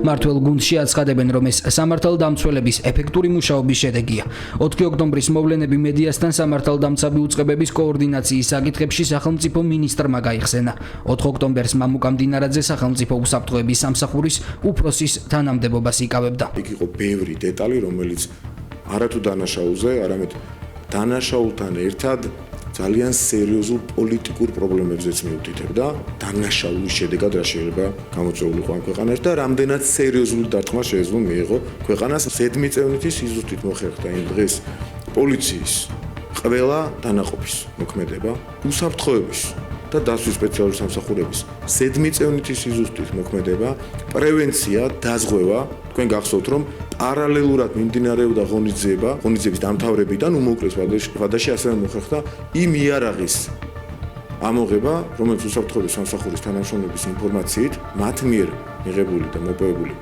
მართლ გუნდში აცხადებენ, რომ ეს სამართალდამცველების ეფექტური მუშაობის შედეგია. 4 ოქტომბრის მოვლენები მედიასთან სამართალდამცავი უწყებების კოორდინაციის საკითხებში სახელმწიფო მინისტრმა გაიხსენა. 4 ოქტომბერს მამუკა მდინარაძე სახელმწიფო უსაფრთხოების სამსახურის უფროსის თანამდებობას იკავებდა. იქ იყო ბევრი დეტალი, რომელიც არათუ დანაშაულზე, არამედ დანაშაულთან ერთად ძალიან სერიოზულ პოლიტიკურ პრობლემებზეც მიუთითებდა. დანაშაულის შედეგად რა შეიძლება გამოწვეულიყო ამ ქვეყანაში და რამდენად სერიოზული დარტყმა შეეძლო მიიღო ქვეყანას. ზედმიწევნითი სიზუსტით მოხერხდა იმ დღეს პოლიციის ყველა დანაყოფის მოქმედება, უსაფრთხოების და დაცვის სპეციალური სამსახურების ზედმიწევნითი სიზუსტით მოქმედება, პრევენცია, დაზღვევა. თქვენ გახსოვთ, რომ პარალელურად მიმდინარეობდა ღონისძიების დამთავრებიდან უმოკლეს ვადაში ასევე მოხერხდა იმ იარაღის ამოღება, რომელიც უსაფრთხოების სამსახურის თანამშრომლების ინფორმაციით, მათ მიერ მიღებული და მოპოვებული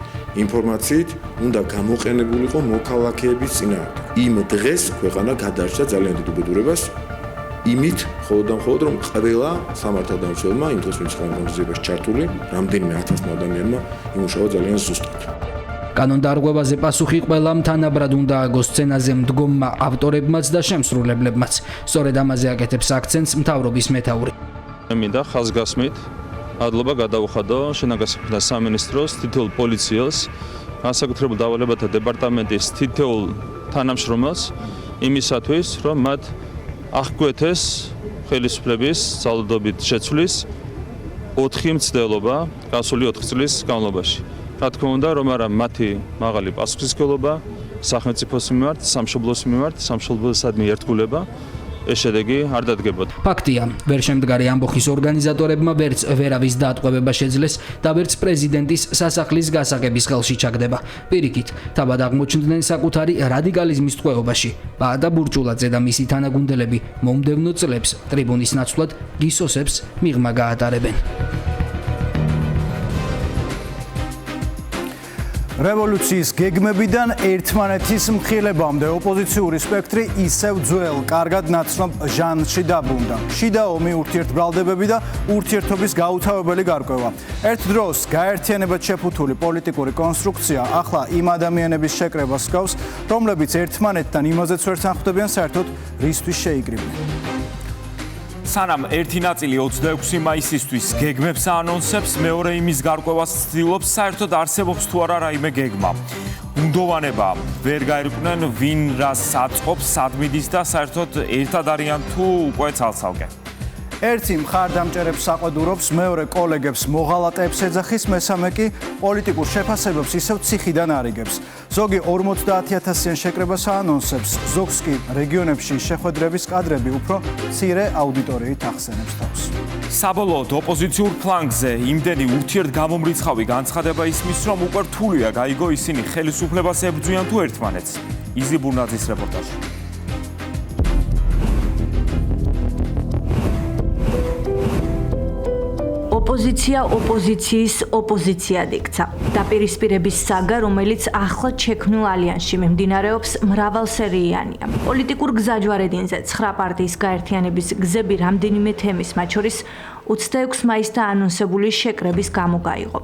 ინფორმაციით უნდა გამოყენებულიყო მოქალაქეების წინააღმდეგ. იმ დღეს ქვეყანა გადარჩა ძალიან დიდ უბედურებას. იმით მხოლოდ რომ ყველა სამართალდამცველმა იმ დროს ვინც ღონისძიებაში ჩართული, რამდენიმე 1000 ადამიანმა იმუშავა ძალიან ზუსტად. კანონდარღვევაზე პასუხი ყველამ თანაბრად უნდა აგოს სცენაზე მდგომმა ავტორებმაც და შემსრულებლებმაც. სწორედ ამაზე აკეთებს აქცენტს მთავრობის მეთაური. მინდა ხაზგასმით ადლობა გადაუხადო შინაგან საქმეთა სამინისტროს, თითოეულ პოლიციელს, განსაკუთრებულ დავალებათა დეპარტამენტის თითოეულ თანამშრომელს იმისათვის, რომ მათ აღკვეთეს ხელისუფლების ძალადობით შეცვლის 4 მცდელობა გასული 4 წლის განმავლობაში. რა თქმა უნდა, რომ არა მათი მაღალი პასუხისმგებლობა სახელმწიფოს მიმართ, სამშობლოს მიმართ, სამშობლოსადმი ერთგულება ეს შედეგი არ დადგებოდა. ფაქტია, ვერშემდგარი ამბოხის ორგანიზატორებმა ვერც ვერავის დაატყვევება შეძლეს და ვერც პრეზიდენტის სასახლის გასაღების ხელში ჩაგდება. პირიქით, თავად აღმოჩნდნენ საკუთარი რადიკალიზმის ტყვეობაში. პაატა ბურჭულაძე და მისი თანაგუნდელები მომდევნო წლებს ტრიბუნის ნაცვლად გისოსებს მიღმა გაატარებენ. რევოლუციის გეგმებიდან ერთმანეთის მხილებამდე ოპოზიციური სპექტრი ისევ ძველ, კარგად ნაცნობ ჟანრში დაბრუნდა. შიდა ომი, ურთიერთბრალდებები და ურთიერთობის გაუთავებელი გარკვევა. ერთ დროს გაერთიანებად შეფუთული პოლიტიკური კონსტრუქცია ახლა იმ ადამიანების შეკრებას ჰგავს, რომლებიც ერთმანეთთან იმაზეც ვერ თანხვდებიან საერთოდ რისთვის შეიკრიბნენ. სანამ ერთი ნაწილი 26 მაისისთვის გეგმებს აანონსებს, მეორე იმის გარკვევას ცდილობს, საერთოდ არსებობს თუ არა რაიმე გეგმა. უნდოვანება ვერ გაერკვნენ ვინ რას აწყობს, სად მიდის და საერთოდ ერთად არიან თუ უკვე ცალ-ცალკე. ერთი მხარდამჭერებს საყვედურობს, მეორე კოლეგებს მოღალატეებს ეძახის, მესამე კი პოლიტიკურ შეფასებებს ისევ ციხიდან არიგებს. ზოგი 50,000-იან შეკრებას აანონსებს, ზოგს კი რეგიონებში შეხვედრების კადრები უფრო მცირე აუდიტორიით ახსენებს თავს. საბოლოოდ ოპოზიციურ ფლანგზე იმდენი ურთიერთგამომრიცხავი განცხადება ისმის, რომ უკვე რთულია გაიგო ისინი ხელისუფლებას ებრძვიან თუ ერთმანეთს. იზი ბურნაძის რეპორტაჟი. ოპოზიცია ოპოზიციის ოპოზიციად იქცა. დაპირისპირების საგა, რომელიც ახლად შექმნილ ალიანსში მიმდინარეობს, მრავალსერიიანია. პოლიტიკურ გზაჯვარედინზე 9 პარტიის გაერთიანების გზები რამდენიმე თემის, მათ შორის 26 მაისს დაანონსებული შეკრების გამო გაიღო.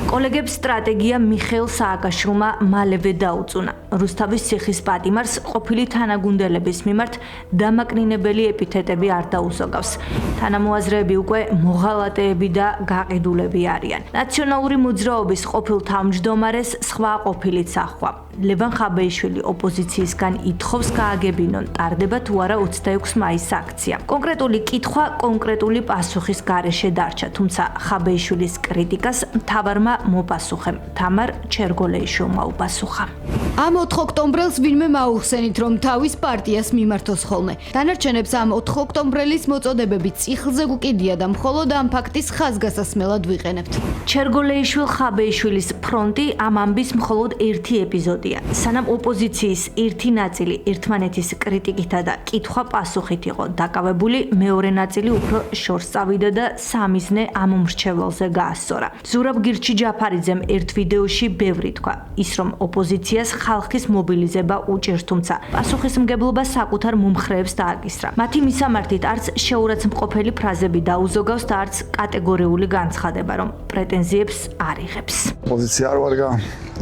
კოლეგებს სტრატეგია მიხეილ სააკაშვილმა მალევე დაუწუნა. რუსთავის ციხის პატიმარს ყოფილი თანაგუნდელების მიმართ დამაკნინებელი ეპითეტები არ დაუსოგავს. თანამოაზრეები უკვე მოღალატეები და გაყიდულები არიან. ნაციონალური მოძრაობის ყოფილ თავმჯდომარეს სხვა ყოფილიც ახვა. ლევან ხაბეიშვილი ოპოზიციისგან ითხოვს გააგებინონ ტარდება თუ არა 26 მაისის აქცია. კონკრეტული კითხვა კონკრეტული პასუხის გარეშე დარჩა, თუმცა ხაბეიშვილის კრიტიკას მთავარმა მოპასუხემ თამარ ჩერგოლეიშვილმა უპასუხა. ამ 4 ოქტომბრელს ვინმე მაუხსენით, რომ თავის პარტიას მიმართოს ხოლმე. დანარჩენებს ამ 4 ოქტომბრელის მოწოდებები წიხლზე გუკიდია და მხოლოდ ამ ფაქტის ხაზგასასმელად ვიყენებთ. ჩერგოლეიშვილ ხაბეიშვილის ფრონტი ამ ამბის მხოლოდ ერთი ეპიზოდია. სანამ ოპოზიციის ერთი ნაწილი ერთმანეთის კრიტიკითა და კითხვა-პასუხით იყო დაკავებული, მეორე ნაწილი უფრო შორს წავიდა და სამიზნე ამ მრჩეველზე გაასწორა. ზურაბ გირჩი ჯაფარიძემ ერთ ვიდეოში ბევრი თქვა, ის რომ ოპოზიციას ხალხის მობილიზება უჭერს, თუმცა პასუხისმგებლობა საკუთარ მომხრეებს დააკისრა. მათი მისამართით არც შეურაცხმყოფელი ფრაზები დაუზოგავს და არც კატეგორიული განცხადება, რომ პრეტენზიებს არ იღებს. ოპოზიცია არ ვარგა,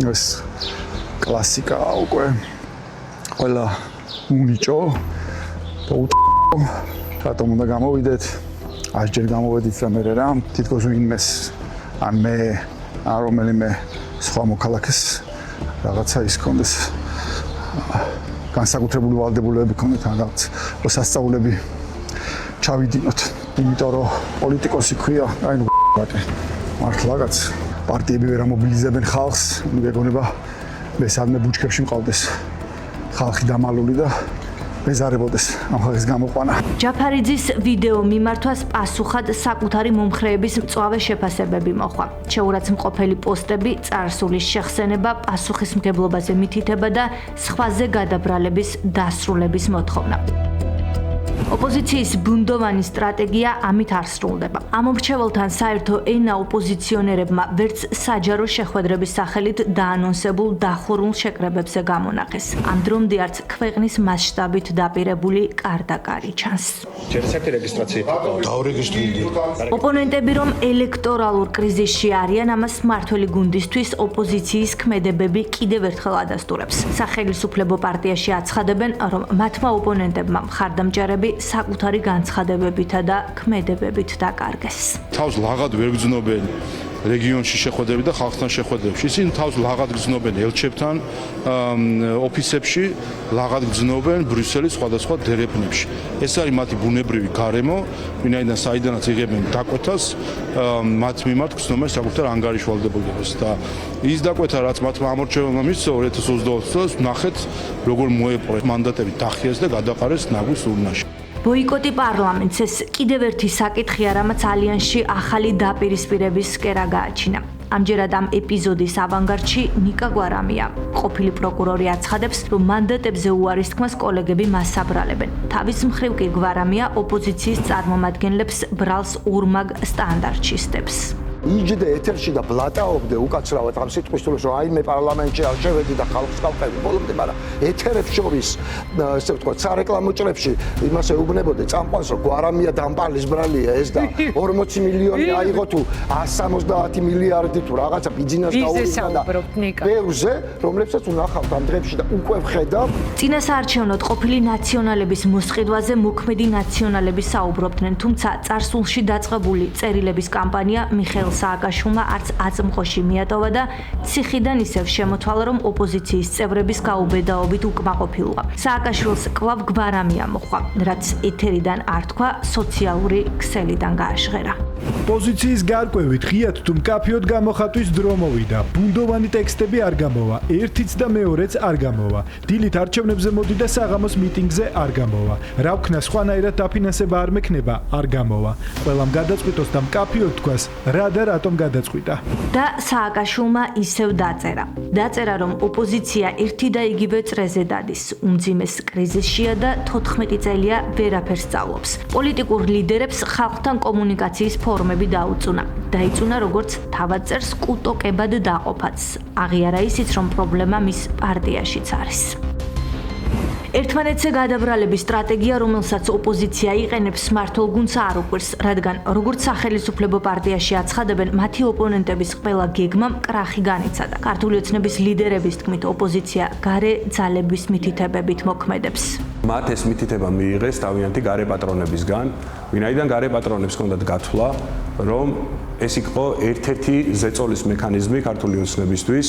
ეს კლასიკა უკვე ყველა უნიჭო და რატომ უნდა გამოვიდეთ? ასჯერ გამოვედით და მე რა თითქოს ვინმეს ან მე ან რომელიმე სხვა მოქალაქეს რაღაცა ის კონდეს განსაკუთრებული ვალდებულებები კონდეთ ან რაღაც სასწაულები ჩავიდინოთ. იმიტომ რომ პოლიტიკოსი ქვია, აი ნუ მართლა რაღაც პარტიები ვერ ამობილიზებენ ხალხს, მეგონება მე სადმე ბუჩქებში მყავდეს ხალხი დამალული და მეზარებოდეს ამ ხალხის გამოყვანა. ჯაფარიძის ვიდეო მიმართვას პასუხად საკუთარი მომხრეების მწვავე შეფასებები მოხვა. შეურაცხმყოფელი პოსტები, წარსულის შეხსენება, პასუხისმგებლობაზე მითითება და სხვაზე გადაბრალების დასრულების მოთხოვნა. ოპოზიციის ბუნდოვანი სტრატეგია ამით არ სრულდება. ამ მრჩეველთან საერთო ენა ოპოზიციონერებმა ვერც საჯარო შეხვედრების სახელით დაანონსებულ დახურულ შეკრებებზე გამონახეს. ამ დრომდე არც ქვეყნის მასშტაბით დაპირებული კარდაკარი ჩანს. ჯერცეთი რეგისტრაცია დავრეგისტრირდი. ოპონენტები რომ ელექტორალურ კრიზისში არიან, ამას მმართველი გუნდისთვის ოპოზიციის ქმედებები კიდევ ერთხელ ადასტურებს. სახელმწიფო პარტიაში აცხადებენ, რომ მათმა ოპონენტებმა მხარდამჭერები საკუთარი განცხადებებითა და ქმედებებით დაკარგეს. თავს ლაღად ვერ გძნობენ რეგიონში შეხვედრები და ხალხთან შეხვედრებში. ისინი თავს ლაღად გძნობენ ელჩებთან, ოფისებში, ლაღად გძნობენ ბრიუსელის სხვადასხვა დერეფნებში. ეს არის მათი ბუნებრივი გარემო, ვინაიდან საიდანაც იღებენ დაკვეთას, მათ მიმართ გძნობენ საკუთარ ანგარიშვალდებულებას და ის დაკვეთა, რაც მათმა ამორჩეველმა მისცა 2022 წელს, ნახეთ, როგორ მოეპყრო მანდატები დახიეს და გადაყარეს ნაგვის ურნაში. ბოიკოტი პარლამენტს ეს კიდევ ერთი საკითხია, რამაც ალიანსში ახალი დაპირისპირების სკერა გააჩინა. ამჯერად ამ ეპიზოდის ავანგარდში ნიკა გვარამია. ყოფილი პროკურორი აცხადებს, რომ მანდატებზე უარის თქმას კოლეგები მას აბრალებენ. თავის მხრივ კი გვარამია ოპოზიციის წარმომადგენლებს ბრალს ურმაგ სტანდარტში სდებს. იჯდე ეთერში და ბლატაობდე უკაცრავად ამ სიტყვის დროს, რომ აი მე პარლამენტში არ შევედი და ხალხს გავყევი. ბოლომდე, მაგრამ ეთერებს შორის, ესე ვთქვათ, სარეკლამო ჭრებში იმას ეუბნებოდი წამყვანს, რომ გვარამია დამპალის ბრალია ეს და 40 მილიონი აიღო თუ 170 მილიარდი თუ რაღაცა ბიძინას გაუვიდა და ბევრზე, რომლებსაც უნახავთ ამ დღეებში და უკვე ვხედავ. წინასაარჩევნოდ ყოფილი ნაციონალების მოსყიდვაზე მოქმედი ნაციონალები საუბრობდნენ, თუმცა წარსულში დაწყებული წერილების კამპანია მიხეილ სააკაშვილმა არც აწმყოში მიატოვა და ციხიდან ისევ შემოთვალა, რომ ოპოზიციის წევრების გაუბედაობით უკმაყოფილოა. სააკაშვილს კვლავ გვარამია მოხვა, რაც ეთერიდან არ თქვა, სოციალური ქსელიდან გააჟღერა. პოზიციის გარკვევით ღიად თუ მკაფიოდ გამოხატვის დრო მოვიდა. ბუნდოვანი ტექსტები არ გამოვა, ერთიც და მეორეც არ გამოვა. დილით არჩევნებზე მოდიდა საღამოს მიტინგზე არ გამოვა. რა ვქნა სხვანაირად დაფინანსება არ მექნება, არ გამოვა. ყველამ გადაწყვიტოს და მკაფიოდ თქვას, რა და რატომ გადაწყვიტა. და სააკაშვილმა ისევ დაწერა. დაწერა, რომ ოპოზიცია ერთი და იგივე წრეზე დადის. უმძიმეს კრიზისშია და 14 წელია ვერაფერს სწავლობს. პოლიტიკურ ლიდერებს ხალხთან კომუნიკაციის ფორმები დაუწუნა. დაიწუნა როგორც თავადწერს კუტოკებად დაყოფაც. აღიარა ისიც, რომ პრობლემა მის პარტიაშიც არის. ერთმანეთზე გადაბრალების სტრატეგია, რომელსაც ოპოზიცია იყენებს, მართლ გუნდს არ უყვირს, რადგან როგორც სახელმწიფო პარტიაში აცხადებენ, მათი ოპონენტების ყველა გეგმამ კრახი განიცადა. ქართული ოცნების ლიდერების თქმით, ოპოზიცია გარე ძალების მითითებებით მოქმედებს. მათ ეს მითითება მიიღეს თავიანთი გარე პატრონებისგან, ვინაიდან გარე პატრონებს ჰქონდათ გათვლა, რომ ეს იყო ერთ-ერთი ზეწოლის მექანიზმი ქართული ოცნებისთვის,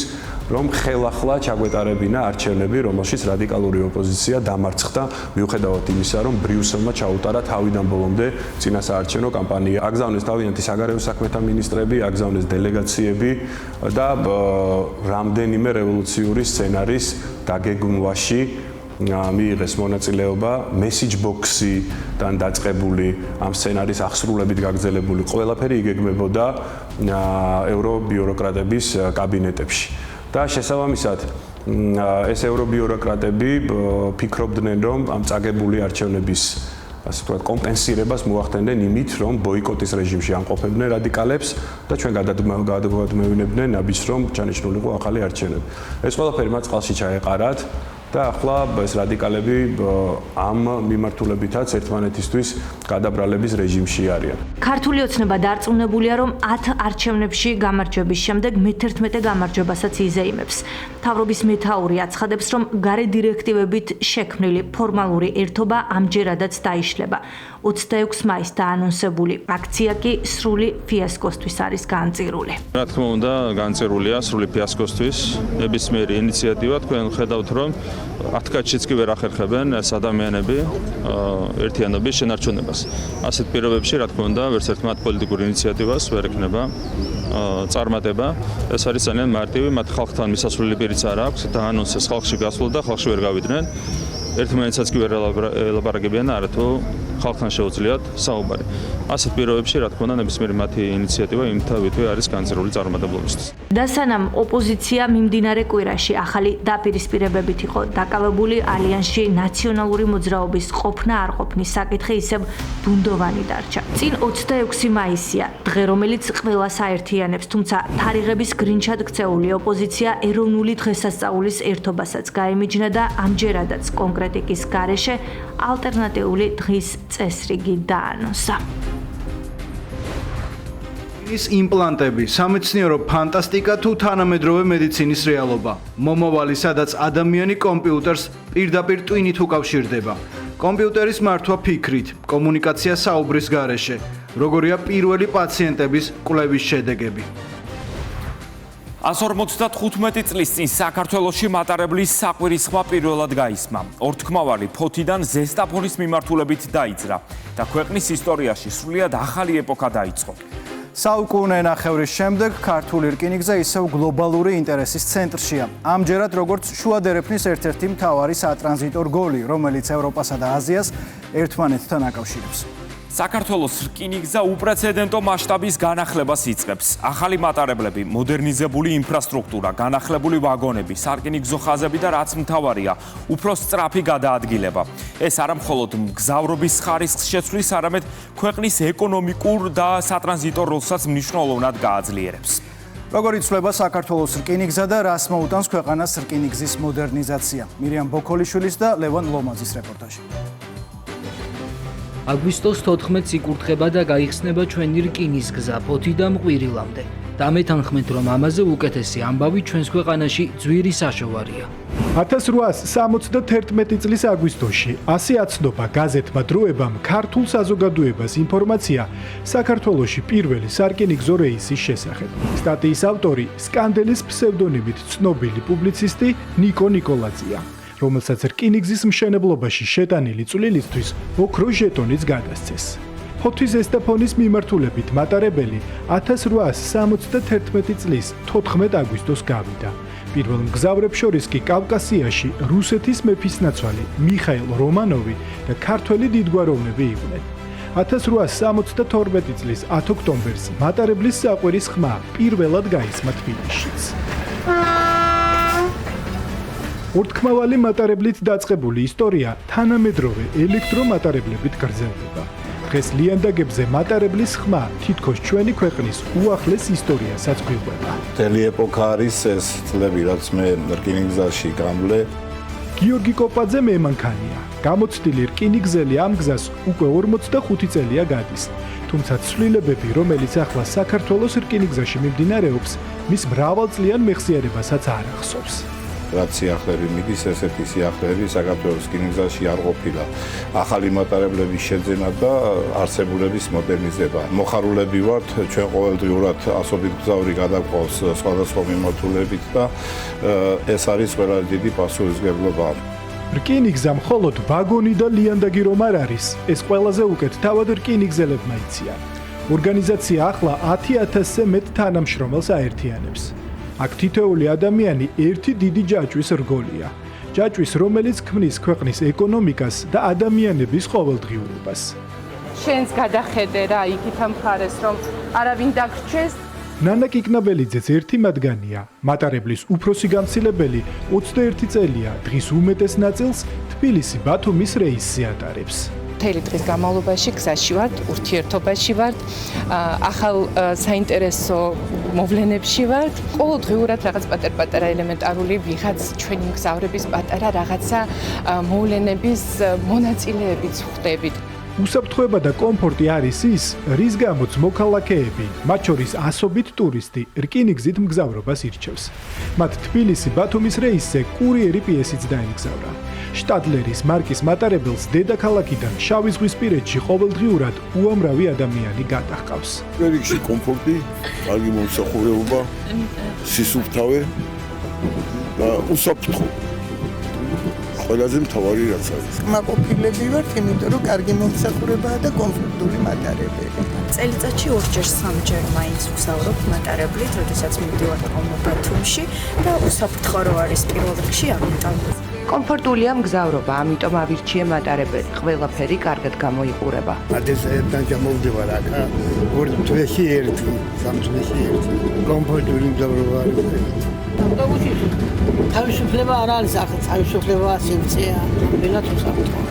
რომ ხელახლა ჩაგვეტარებინა არჩევნები, რომელშიც რადიკალური ოპოზიცია დამარცხდა, მიუხედავად იმისა, რომ ბრიუსელმა ჩაუტარა თავიდან ბოლომდე წინასაარჩევნო კამპანია. აგზავნეს თავიანთი საგარეო საქმეთა მინისტრები, აგზავნეს დელეგაციები და რამდენიმე რევოლუციური სცენარის დაგეგმვაში მიიღეს მონაწილეობა message box-დან დაწყებული ამ სცენარის აღსრულებით გაგრძელებული ყველაფერი იგეგმებოდა ევრობიუროკრატების კაბინეტებში და შესაბამისად ეს ევრობიუროკრატები ფიქრობდნენ რომ ამ წაგებული არჩევნების ასე ვთქვათ კომპენსირებას მოახდენენ იმით რომ ბოიკოტის რეჟიმში ამყოფებდნენ რადიკალებს და ჩვენ გადავადმევინებდნენ ნაბიჯს რომ ჩანიშნულიყო ახალი არჩევნები ეს ყველაფერი მათ წყალში ჩაეყარათ და ახლა ეს რადიკალები ამ მიმართულებითაც ერთმანეთისთვის გადაბრალების რეჟიმში არიან. ქართული ოცნება დარწმუნებულია, რომ 10 არჩევნებში გამარჯვების შემდეგ მე-11 გამარჯვებასაც იზეიმებს. მთავრობის მეთაური აცხადებს, რომ გარე დირექტივებით შექმნილი ფორმალური ერთობა ამჯერადაც დაიშლება. 26 მაისს დაანონსებული აქცია კი სრული ფიასკოსთვის არის განწირული. რა თქმა უნდა, განწირულია სრული ფიასკოსთვის. ნებისმიერი ინიციატივა თქვენ ხედავთ, რომ 10 კაცშიც კი ვერ ახერხებენ ეს ადამიანები ერთიანობის შენარჩუნებას. ასეთ პირობებში, რა თქმა უნდა, ვერც ერთ მათ პოლიტიკურ ინიციატივას ვერ ექნება წარმატება. ეს არის ძალიან მარტივი, მათ ხალხთან მისასვლელი პირიც არ აქვს, დაანონსეს ხალხში გასვლა და ხალხში ვერ გავიდნენ. ერთმანეთსაც კი ვერ ელაპარაკებიან, არათუ ხალხთან შეუძლიათ საუბარი. ასეთ პირობებში, რა თქმა უნდა, ნებისმიერი მათი ინიციატივა იმთავითვე არის განცერული წარმატებლობისთვის. და სანამ ოპოზიცია მიმდინარე კვირაში ახალი დაპირისპირებებით იყო დაკავებული, ალიანსში ნაციონალური მოძრაობის ყოფნა არ ყოფნის საკითხი ისევ ბუნდოვანი დარჩა. წინ 26 მაისია, დღე რომელიც ყველას აერთიანებს, თუმცა თარიღების გრინჩად ქცეული ოპოზიცია ეროვნული დღესასწაულის ერთობასაც გაემიჯნა და ამჯერადაც კონკრეტიკის გარეშე ალტერნატიული დღის წესრიგი დაანონსა. ის იმპლანტები, სამეცნიერო ფანტასტიკა თუ თანამედროვე მედიცინის რეალობა. მომავალი, სადაც ადამიანი კომპიუტერს პირდაპირ ტვინით უკავშირდება. კომპიუტერის მართვა ფიქრით, კომუნიკაცია საუბრის გარეშე. როგორია პირველი პაციენტების კვლევის შედეგები. 155 წლის წინ საქართველოში მატარებლის საყვირისხმა პირველად გაისმა. ორთქმავარი ფოთიდან ზესტაფონის მიმართულებით დაიძრა და ქვეყნის ისტორიაში სრულიად ახალი ეპოქა დაიწყო. საუკუნე ნახევრის შემდეგ ქართული რკინიგზა ისევ გლობალური ინტერესის ცენტრშია. ამჯერად როგორც შუა დერეფნის ერთ-ერთი მთავარი სატრანზიტო რგოლი, რომელიც ევროპასა და აზიას ერთმანეთთან აკავშირებს. საქართველოს რკინიგზა უპრეცედენტო მასშტაბის განახლებას იწყებს. ახალი მატარებლები, მოდერნიზებული ინფრასტრუქტურა, განახლებული ვაგონები, სარკინიგზო ხაზები და რაც მთავარია, უფრო სწრაფი გადაადგილება. ეს არა მხოლოდ მგზავრობის ხარისხს შეცვლის, არამედ ქვეყნის ეკონომიკურ და სატრანზიტო როლსაც მნიშვნელოვნად გააძლიერებს. როგორ იცვლება საქართველოს რკინიგზა და რას მოუტანს ქვეყანას რკინიგზის მოდერნიზაცია? მირიამ ბოქოლიშვილის და ლევან ლომაძის რეპორტაჟი. აგვისტოს 14-ს იკურთხება და გაიხსნება ჩვენი რკინის გზა ფოთიდან ყვირილამდე. და მეთანხმეთ, რომ ამაზე უკეთესი ამბავი ჩვენს ქვეყანაში ძვირი საშოვარია. 1871 წლის აგვისტოში 100 აცნობა გაზეთმა დროებამ ქართულ საზოგადოებას ინფორმაცია საქართველოში პირველი სარკინიგზო რეისის შესახებ. სტატიის ავტორი სკანდელის ფსევდონიმით ცნობილი პუბლიცისტი ნიკო ნიკოლაძეა, რომელსაც რკინიგზის მშენებლობაში შეტანილი წვლილისთვის ოქრო ჟეტონიც გადასცეს. ფოთის ზესტაფონის მიმართულებით მატარებელი 1871 წლის 14 აგვისტოს გავიდა. პირველ მგზავრებს შორის კი კავკასიაში რუსეთის მეფისნაცვალი მიხაილ რომანოვი და ქართველი დიდგვაროვნები იყვნენ. 1872 წლის 10 ოქტომბერს მატარებლის საყვირის ხმა პირველად გაისმა თბილისშიც. ორთქმავალი მატარებლით დაწყებული ისტორია თანამედროვე ელექტრომატარებლებით გრძელდება. დღეს ლიანდაგებზე მატარებლის ხმა თითქოს ჩვენი ქვეყნის უახლეს ისტორიასაც გვიყვება. მთელი ეპოქა არის ეს წლები, რაც მე რკინიგზაში გამვლე. გიორგი კოპაძე მემანქანია. გამოცდილი რკინიგზელი ამ გზას უკვე 45 წელია გადის. თუმცა ცვლილებები, რომელიც ახლა საქართველოს რკინიგზაში მიმდინარეობს, მის მრავალწლიან მეხსიერებასაც არ ახსოვს. რაც სიახლეები მიდის, ესეთი სიახლეები საქართველოს რკინიგზაში არ ყოფილა. ახალი მატარებლების შეძენა და არსებულების მოდერნიზება. მოხარულები ვართ, ჩვენ ყოველდღიურად ასობით გზავრი გადაგვყავს სხვადასხვა მიმართულებით და ეს არის ყველაზე დიდი პასუხისმგებლობა. რკინიგზა მხოლოდ ვაგონი და ლიანდაგი რომ არ არის, ეს ყველაზე უკეთ თავად რკინიგზელებმა იციან. ორგანიზაცია ახლა 10,000-ზე მეტ თანამშრომელს აერთიანებს. აქ თითოეული ადამიანი ერთი დიდი ჯაჭვის რგოლია. ჯაჭვის, რომელიც ქმნის ქვეყნის ეკონომიკას და ადამიანების ყოველდღიურობას. შენს გადახედე რა იქით ამ მხარეს რომ არავინ დაგრჩეს. ნანა კიკნაბელიძეც ერთი მათგანია. მატარებლის უფროსი გამცილებელი 21 წელია. დღის უმეტეს ნაწილს თბილისი-ბათუმის რეისზე ატარებს. მთელი დღის განმავლობაში გზაში ვართ, ურთიერთობაში ვართ, ახალ საინტერესო მოვლენებში ვართ. ყოველდღიურად რაღაც პატარ-პატარა ელემენტარული ვიღაც ჩვენი მგზავრების პატარა რაღაცა მოვლენების მონაწილეებიც ვხდებით. უსაფრთხოება და კომფორტი არის ის, რის გამოც მოქალაქეები, მათ შორის ასობით ტურისტი, რკინიგზით მგზავრობას ირჩევს. მათ თბილისი-ბათუმის რეისზე კურიერი პიესიც დაემგზავრა. შტადლერის მარკის მატარებელს დედაქალაქიდან შავიზღვისპირეთში ყოველდღიურად უამრავი ადამიანი გადაჰყავს. რიგში კომფორტი, კარგი მომსახურება, სისუფთავე და უსაფრთხო. ყველაზე მთავარი რაც არის. მაყოფილები ვართ, იმიტომ რომ კარგი მომსახურებაა და კომფორტული მატარებელი. წელიწადში 2-3 მაინც ვსაუბრობ მატარებლით, როდესაც მივდივართ ბათუმში და უსაფრთხო რო არის პირველ რიგში ამიტომ. კომფორტულია მგზავრობა, ამიტომ ავირჩიე მატარებელი. ყველაფერი კარგად გამოიყურება. ადრესთან ჩამოვდივარ აქ, ორ დღეში ერთი, სამ დღეში ერთი. კომფორტული მგზავრობა არის. ავტობუსში თავისუფლება არ არის, ახლა თავისუფლება სიმწეა, ნამდვილად უსაფრთხოა.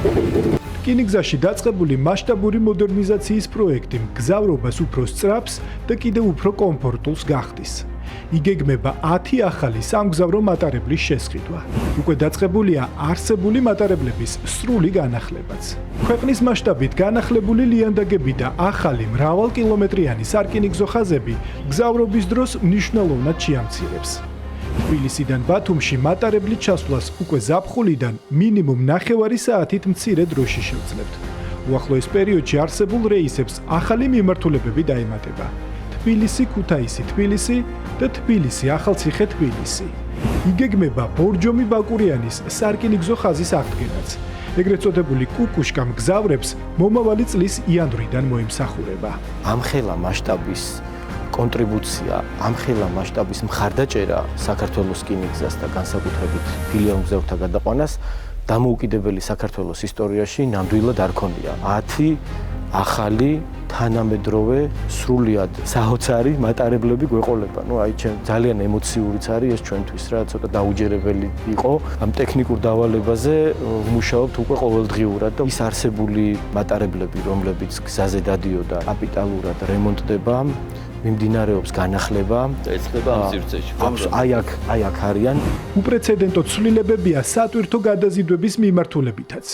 რკინიგზაში დაწყებული მასშტაბური მოდერნიზაციის პროექტი მგზავრობას უფრო სწრაფს და კიდევ უფრო კომფორტულს გახდის. იგეგმება 10 ახალი სამგზავრო მატარებლის შესყიდვა. უკვე დაწყებულია არსებული მატარებლების სრული განახლებაც. ქვეყნის მასშტაბით განახლებული ლიანდაგები და ახალი მრავალკილომეტრიანი სარკინიგზო ხაზები მგზავრობის დროს მნიშვნელოვნად შეამცირებს. თბილისიდან ბათუმში მატარებლის ჩასვლას უკვე ზაფხულიდან მინიმუმ 9 საათით მცირე დროში შევძლებთ. უახლოეს პერიოდში არსებულ რეისებს ახალი მიმართულებები დაემატება. თბილისი-ქუთაისი-თბილისი და თბილისი-ახალციხე-თბილისი. იგეგმება ბორჯომი-ბაკურიანის სარკინიგზო ხაზის აღდგენაც. ეგრეთ წოდებული კუკუშკა მგზავრებს მომავალი წლის იანვრიდან მოემსახურება. ამხელა მასშტაბის კონტრიბუცია, ამხელა მასშტაბის მხარდაჭერა საქართველოს რკინიგზას და განსაკუთრებით ფილიალ მგზავრთა გადაყვანას დამოუკიდებელი საქართველოს ისტორიაში ნამდვილად არ ქონია. 10 ახალი თანამედროვე სრულიად საოცარი მატარებლები გვეყოლება. აი ჩემ ძალიან ემოციურიც არის ეს ჩვენთვის რა, ცოტა დაუჯერებელი იყო. ამ ტექნიკურ დავალებაზე ვმუშაობთ უკვე ყოველდღიურად და ის არსებული მატარებლები, რომლებიც გზაზე დადიოდა, კაპიტალურად რემონტდება, მიმდინარეობს განახლება და ეცხება ამ სივრცეში. აი აქ არიან. უპრეცედენტო ცვლილებებია სატვირთო გადაზიდვების მიმართულებითაც.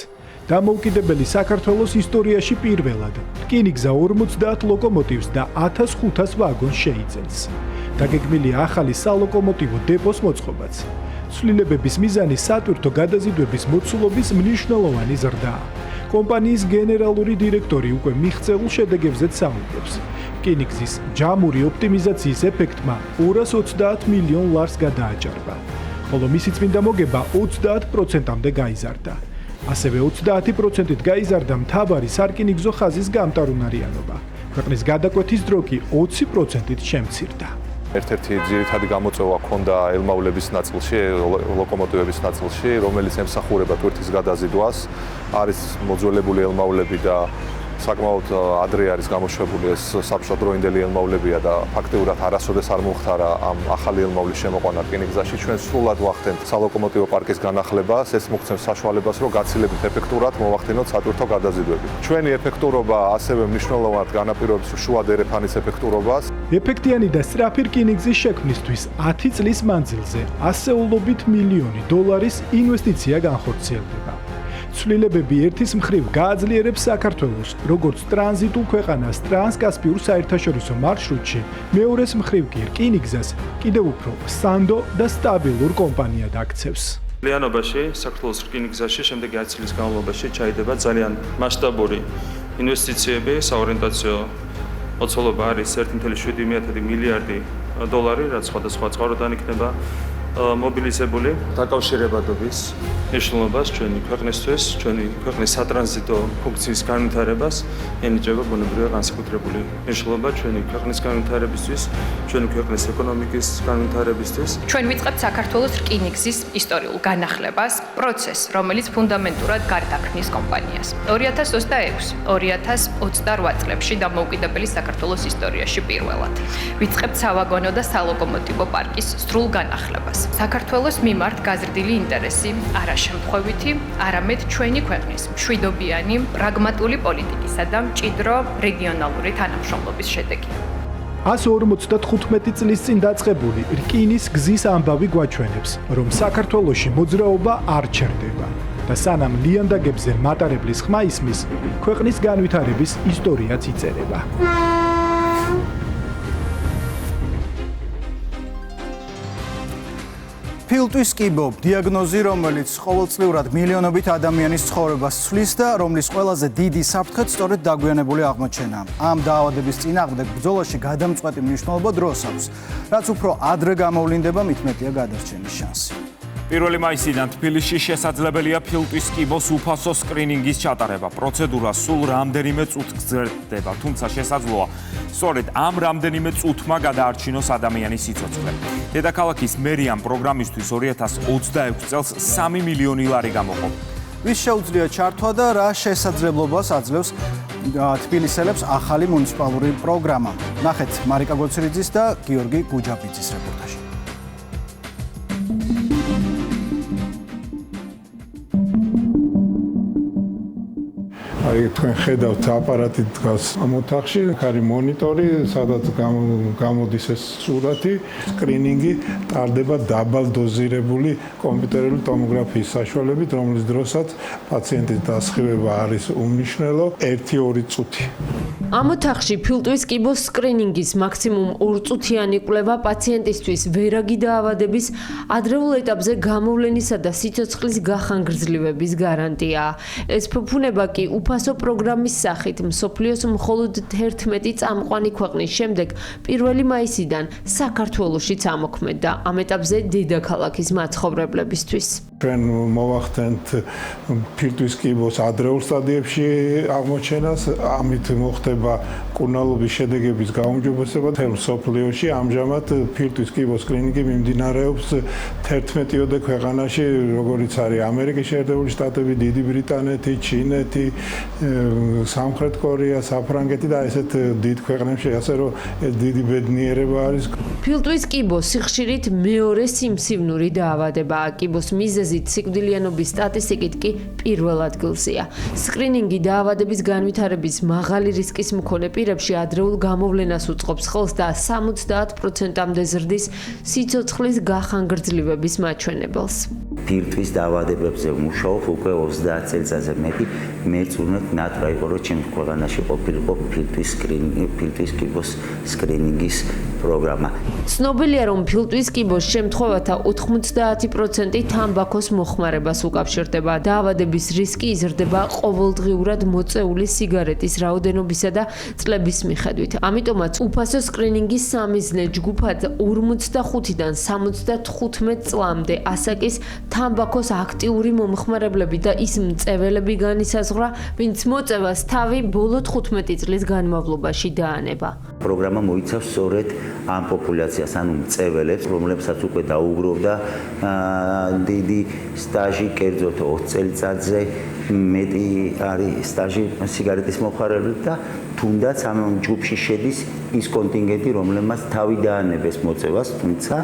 დამოუკიდებელი საქართველოს ისტორიაში პირველად რკინიგზა 50 ლოკომოტივს და 1500 ვაგონს შეიძენს. დაგეგმილია ახალი სალოკომოტივო დეპოს მოწყობაც. ცვლილებების მიზანი სატვირთო გადაზიდვების მოცულობის მნიშვნელოვანი ზრდაა. კომპანიის გენერალური დირექტორი უკვე მიღწეულ შედეგებზეც საუბრობს. რკინიგზის ჯამური ოპტიმიზაციის ეფექტმა 230 მილიონ ლარს გადააჭარბა, ხოლო მისი წმინდა მოგება 30%-მდე გაიზარდა. ასევე 30%-ით გაიზარდა მთავარი სარკინიგზო ხაზის გამტარუნარიანობა. ქვეყნის გადაკვეთის დრო კი 20%-ით შემცირდა. ერთ-ერთი ძირითადი გამოწვევა ჰქონდა ელმავლების ნაწილში, ლოკომოტივების ნაწილში, რომელიც ემსახურება ტვირთის გადაზიდვას. არის მოძველებული ელმავლები და საკმაოდ ადრე არის გამოშვებული ეს საბჭოთა დროინდელი ელმავლებია და ფაქტიურად არასოდეს არ მომხდარა ამ ახალი ელმავლის შემოყვანა რკინიგზაში. ჩვენ სრულად ვახდენთ სალოკომოტივო პარკის განახლებას, ეს მოგცემს საშუალებას, რომ გაცილებით ეფექტურად მოვახდინოთ სატვირთო გადაზიდვები. ჩვენი ეფექტურობა ასევე მნიშვნელოვნად განაპირობებს შუა დერეფანის ეფექტურობას. ეფექტიანი და სწრაფი რკინიგზის შექმნისთვის 10 წლის მანძილზე ასეულობით მილიონი დოლარის ინვესტიცია განხორციელდება. ცვლილებები ერთის მხრივ გააძლიერებს საქართველოს როგორც ტრანზიტულ ქვეყანას ტრანსკასპიურ საერთაშორისო მარშრუტში, მეორეს მხრივ კი რკინიგზას კიდევ უფრო სანდო და სტაბილურ კომპანიად აქცევს. ლიანობაში საქართველოს რკინიგზაში შემდეგი 10 წლის განმავლობაში ჩაიდება ძალიან მასშტაბური ინვესტიციები, საორიენტაციო ოცოლობა არის 1.7 მილიარდი დოლარი, რაც სხვადასხვა წყაროდან იქნება მობილიზებული დაკავშირებადობის მნიშვნელობას ჩვენი ქვეყნისთვის, ჩვენი ქვეყნის სატრანზიტო ფუნქციის განვითარებას ენიჭება ბუნებრივია განსაკუთრებული მნიშვნელობა ჩვენი ქვეყნის განვითარებისთვის, ჩვენი ქვეყნის ეკონომიკის განვითარებისთვის. ჩვენ ვიწყებთ საქართველოს რკინიგზის ისტორიულ განახლებას, პროცესს, რომელიც ფუნდამენტურად გარდაქმნის კომპანიას. 2026-2028 წლებში დამოუკიდებელი საქართველოს ისტორიაში პირველად ვიწყებთ სავაგონო და სალოკომოტივო პარკის სრულ განახლებას. საქართველოს მიმართ გაზრდილი ინტერესი არა შემთხვევითი, არამედ ჩვენი ქვეყნის მშვიდობიანი, პრაგმატული პოლიტიკისა და მჭიდრო რეგიონალური თანამშრომლობის შედეგი. 155 წლის წინ დაწყებული რკინის გზის ამბავი გვაჩვენებს, რომ საქართველოში მოძრაობა არ ჩერდება და სანამ ლიანდაგებზე მატარებლის ხმა ისმის, ქვეყნის განვითარების ისტორიაც იწერება. ფილტვის კიბო დიაგნოზი, რომელიც ყოველწლიურად მილიონობით ადამიანის ცხოვრებას ცვლის და რომლის ყველაზე დიდი საფრთხეც სწორედ დაგვიანებული აღმოჩენა. ამ დაავადების წინააღმდეგ ბრძოლაში გადამწყვეტი მნიშვნელობა დროს აქვს, რაც უფრო ადრე გამოვლინდება, მით მეტია გადარჩენის შანსი. 1 მაისიდან თბილისში შესაძლებელია ფილტვის კიბოს უფასო სკრინინგის ჩატარება. პროცედურა სულ რამდენიმე წუთს გრძელდება, თუმცა შესაძლოა სწორედ ამ რამდენიმე წუთმა გადაარჩინოს ადამიანის სიცოცხლე. დედაქალაქის მერიამ პროგრამისთვის 2026 წელს 3 მილიონი ლარი გამოყო. ვის შეუძლია ჩართვა და რა შესაძლებლობას აძლევს თბილისელებს ახალი მუნიციპალური პროგრამა. ნახეთ მარიკა გოცირიძის და გიორგი გუჯაბიძის რეპორტაჟი. აი თქვენ ხედავთ აპარატი დგას ამ ოთახში, ხარი მონიტორი, სადაც გამოდის ეს სურათი, სკრინინგი ტარდება დაბალ დოზირებული კომპიუტერული ტომოგრაფიის საშუალებით, რომლის დროსაც პაციენტის დასხივება არის უმნიშვნელო 1-2 წუთი. ამ ოთახში ფილტვის კიბოს სკრინინგის მაქსიმუმ 2 წუთიანი კვლევა პაციენტისთვის ვერაგი დაავადების ადრეულ ეტაპზე გამოვლენისა და სიცოცხლის გახანგრძლივების გარანტიაა. ეს ფუფუნება კი უფასო პროგრამის სახით მსოფლიოს მხოლოდ 11 წამყვანი ქვეყნის შემდეგ 1 მაისიდან საქართველოშიც ამოქმედდა ამ ეტაპზე დედაქალაქის მაცხოვრებლებისთვის. ჩვენ მოვახდენთ ფილტვის კიბოს ადრეულ სტადიებში აღმოჩენას, ამით მოხდება კურნალობის შედეგების გაუმჯობესება მთელ მსოფლიოში. ამჟამად ფილტვის კიბოს სკრინინგი მიმდინარეობს 11-ოდე ქვეყანაში, როგორიც არის ამერიკის შეერთებული შტატები, დიდი ბრიტანეთი, ჩინეთი, სამხრეთ კორეა, საფრანგეთი და ესეთ დიდ ქვეყნებში, ასე რომ დიდი ბედნიერება არის. ფილტვის კიბო სიხშირით მეორე სიმსივნური დაავადებაა. კიბოს მიზეზით სიკვდილიანობის სტატისტიკით კი პირველ ადგილზეა. სკრინინგი დაავადების განვითარების მაღალი რისკის მქონე პირებში ადრეულ გამოვლენას უწყობს ხელს და 70%-მდე ზრდის სიცოცხლის გახანგრძლივების მაჩვენებელს. ფილტვის დაავადებებზე მუშაობ უკვე 30 წელიწადზე მეტი. მეც უნდა ნატრა იყო, რომ ჩემს ქვეყანაში ყოფილიყო ფილტვის კიბოს სკრინინგის პროგრამა. ცნობილია, რომ ფილტვის კიბოს შემთხვევათა 90% თამბაქოს მოხმარებას უკავშირდება. დაავადების რისკი იზრდება ყოველდღიურად მოწეული სიგარეტის რაოდენობისა და წლების მიხედვით. ამიტომაც უფასო სკრინინგის სამიზნე ჯგუფად 45-დან 75 წლამდე ასაკის თამბაქოს აქტიური მომხმარებლები და ის მწეველები განისაზღვრა, ვინც მოწევას თავი ბოლო 15 წლის განმავლობაში დაანება. პროგრამა მოიცავს სწორედ ამ პოპულაციას, ანუ მწეველებს, რომლებსაც უკვე დაუგროვდა დიდი სტაჟი, კერძოდ 20 წელიწადზე მეტი არის სტაჟი სიგარეტის მოხმარებლით და თუნდაც ამ ჯგუფში შედის ის კონტინგენტი, რომლებმაც თავი დაანებეს მოწევას, თუმცა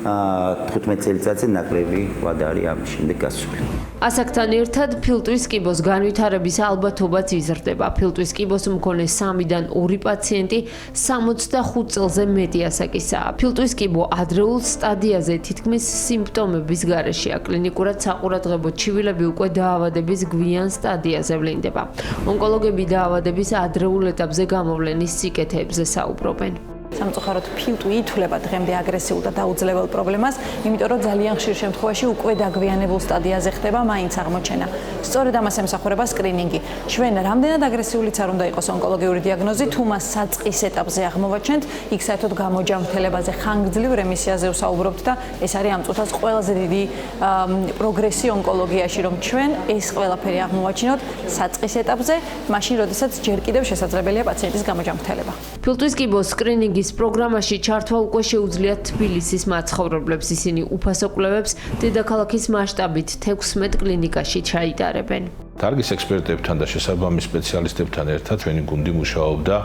15 წელიწადზე ნაკლები ვადა არის ამ შემდეგ გასული. ასაკთან ერთად ფილტვის კიბოს განვითარების ალბათობაც იზრდება. ფილტვის კიბოს მქონე 3-დან 2 პაციენტი 65 წელზე მეტი ასაკისაა. ფილტვის კიბო ადრეულ სტადიაზე თითქმის სიმპტომების გარეშეა. კლინიკურად საყურადღებო ჩივილები უკვე დაავადების გვიან სტადიაზე ვლინდება. ონკოლოგები დაავადების ადრეულ ეტაპზე გამოვლენის სიკეთეებზე საუბრობენ. სამწუხაროდ ფილტვი ითვლება დღემდე აგრესიულ და დაუძლებელ პრობლემას, იმიტომ რომ ძალიან ხშირ შემთხვევაში უკვე დაგვიანებულ სტადიაზე ხდება მაინც აღმოჩენა. სწორედ ამას ემსახურება სკრინინგი. ჩვენ რამდენად აგრესიულიც არ უნდა იყოს ონკოლოგიური დიაგნოზი, თუ მას საწყის ეტაპზე აღმოვაჩენთ, იქ საერთოდ გამოჯამრთელებაზე, ხანგრძლივ რემისიაზე ვსაუბრობთ და ეს არის ამ წუთას ყველაზე დიდი პროგრესი ონკოლოგიაში, რომ ჩვენ ეს ყველაფერი აღმოვაჩინოთ საწყის ეტაპზე, მაშინ როდესაც ჯერ კიდევ შესაძლებელია პაციენტის გამოჯამრთელება. ფილტვის კიბოს სკრინინგის პროგრამაში ჩართვა უკვე შეუძლიათ თბილისის მაცხოვრებლებს. ისინი უფასო კვლევებს დედაქალაქის მასშტაბით 16 კლინიკაში ჩაიტარებენ. დარგის ექსპერტებთან და შესაბამის სპეციალისტებთან ერთად ჩვენი გუნდი მუშაობდა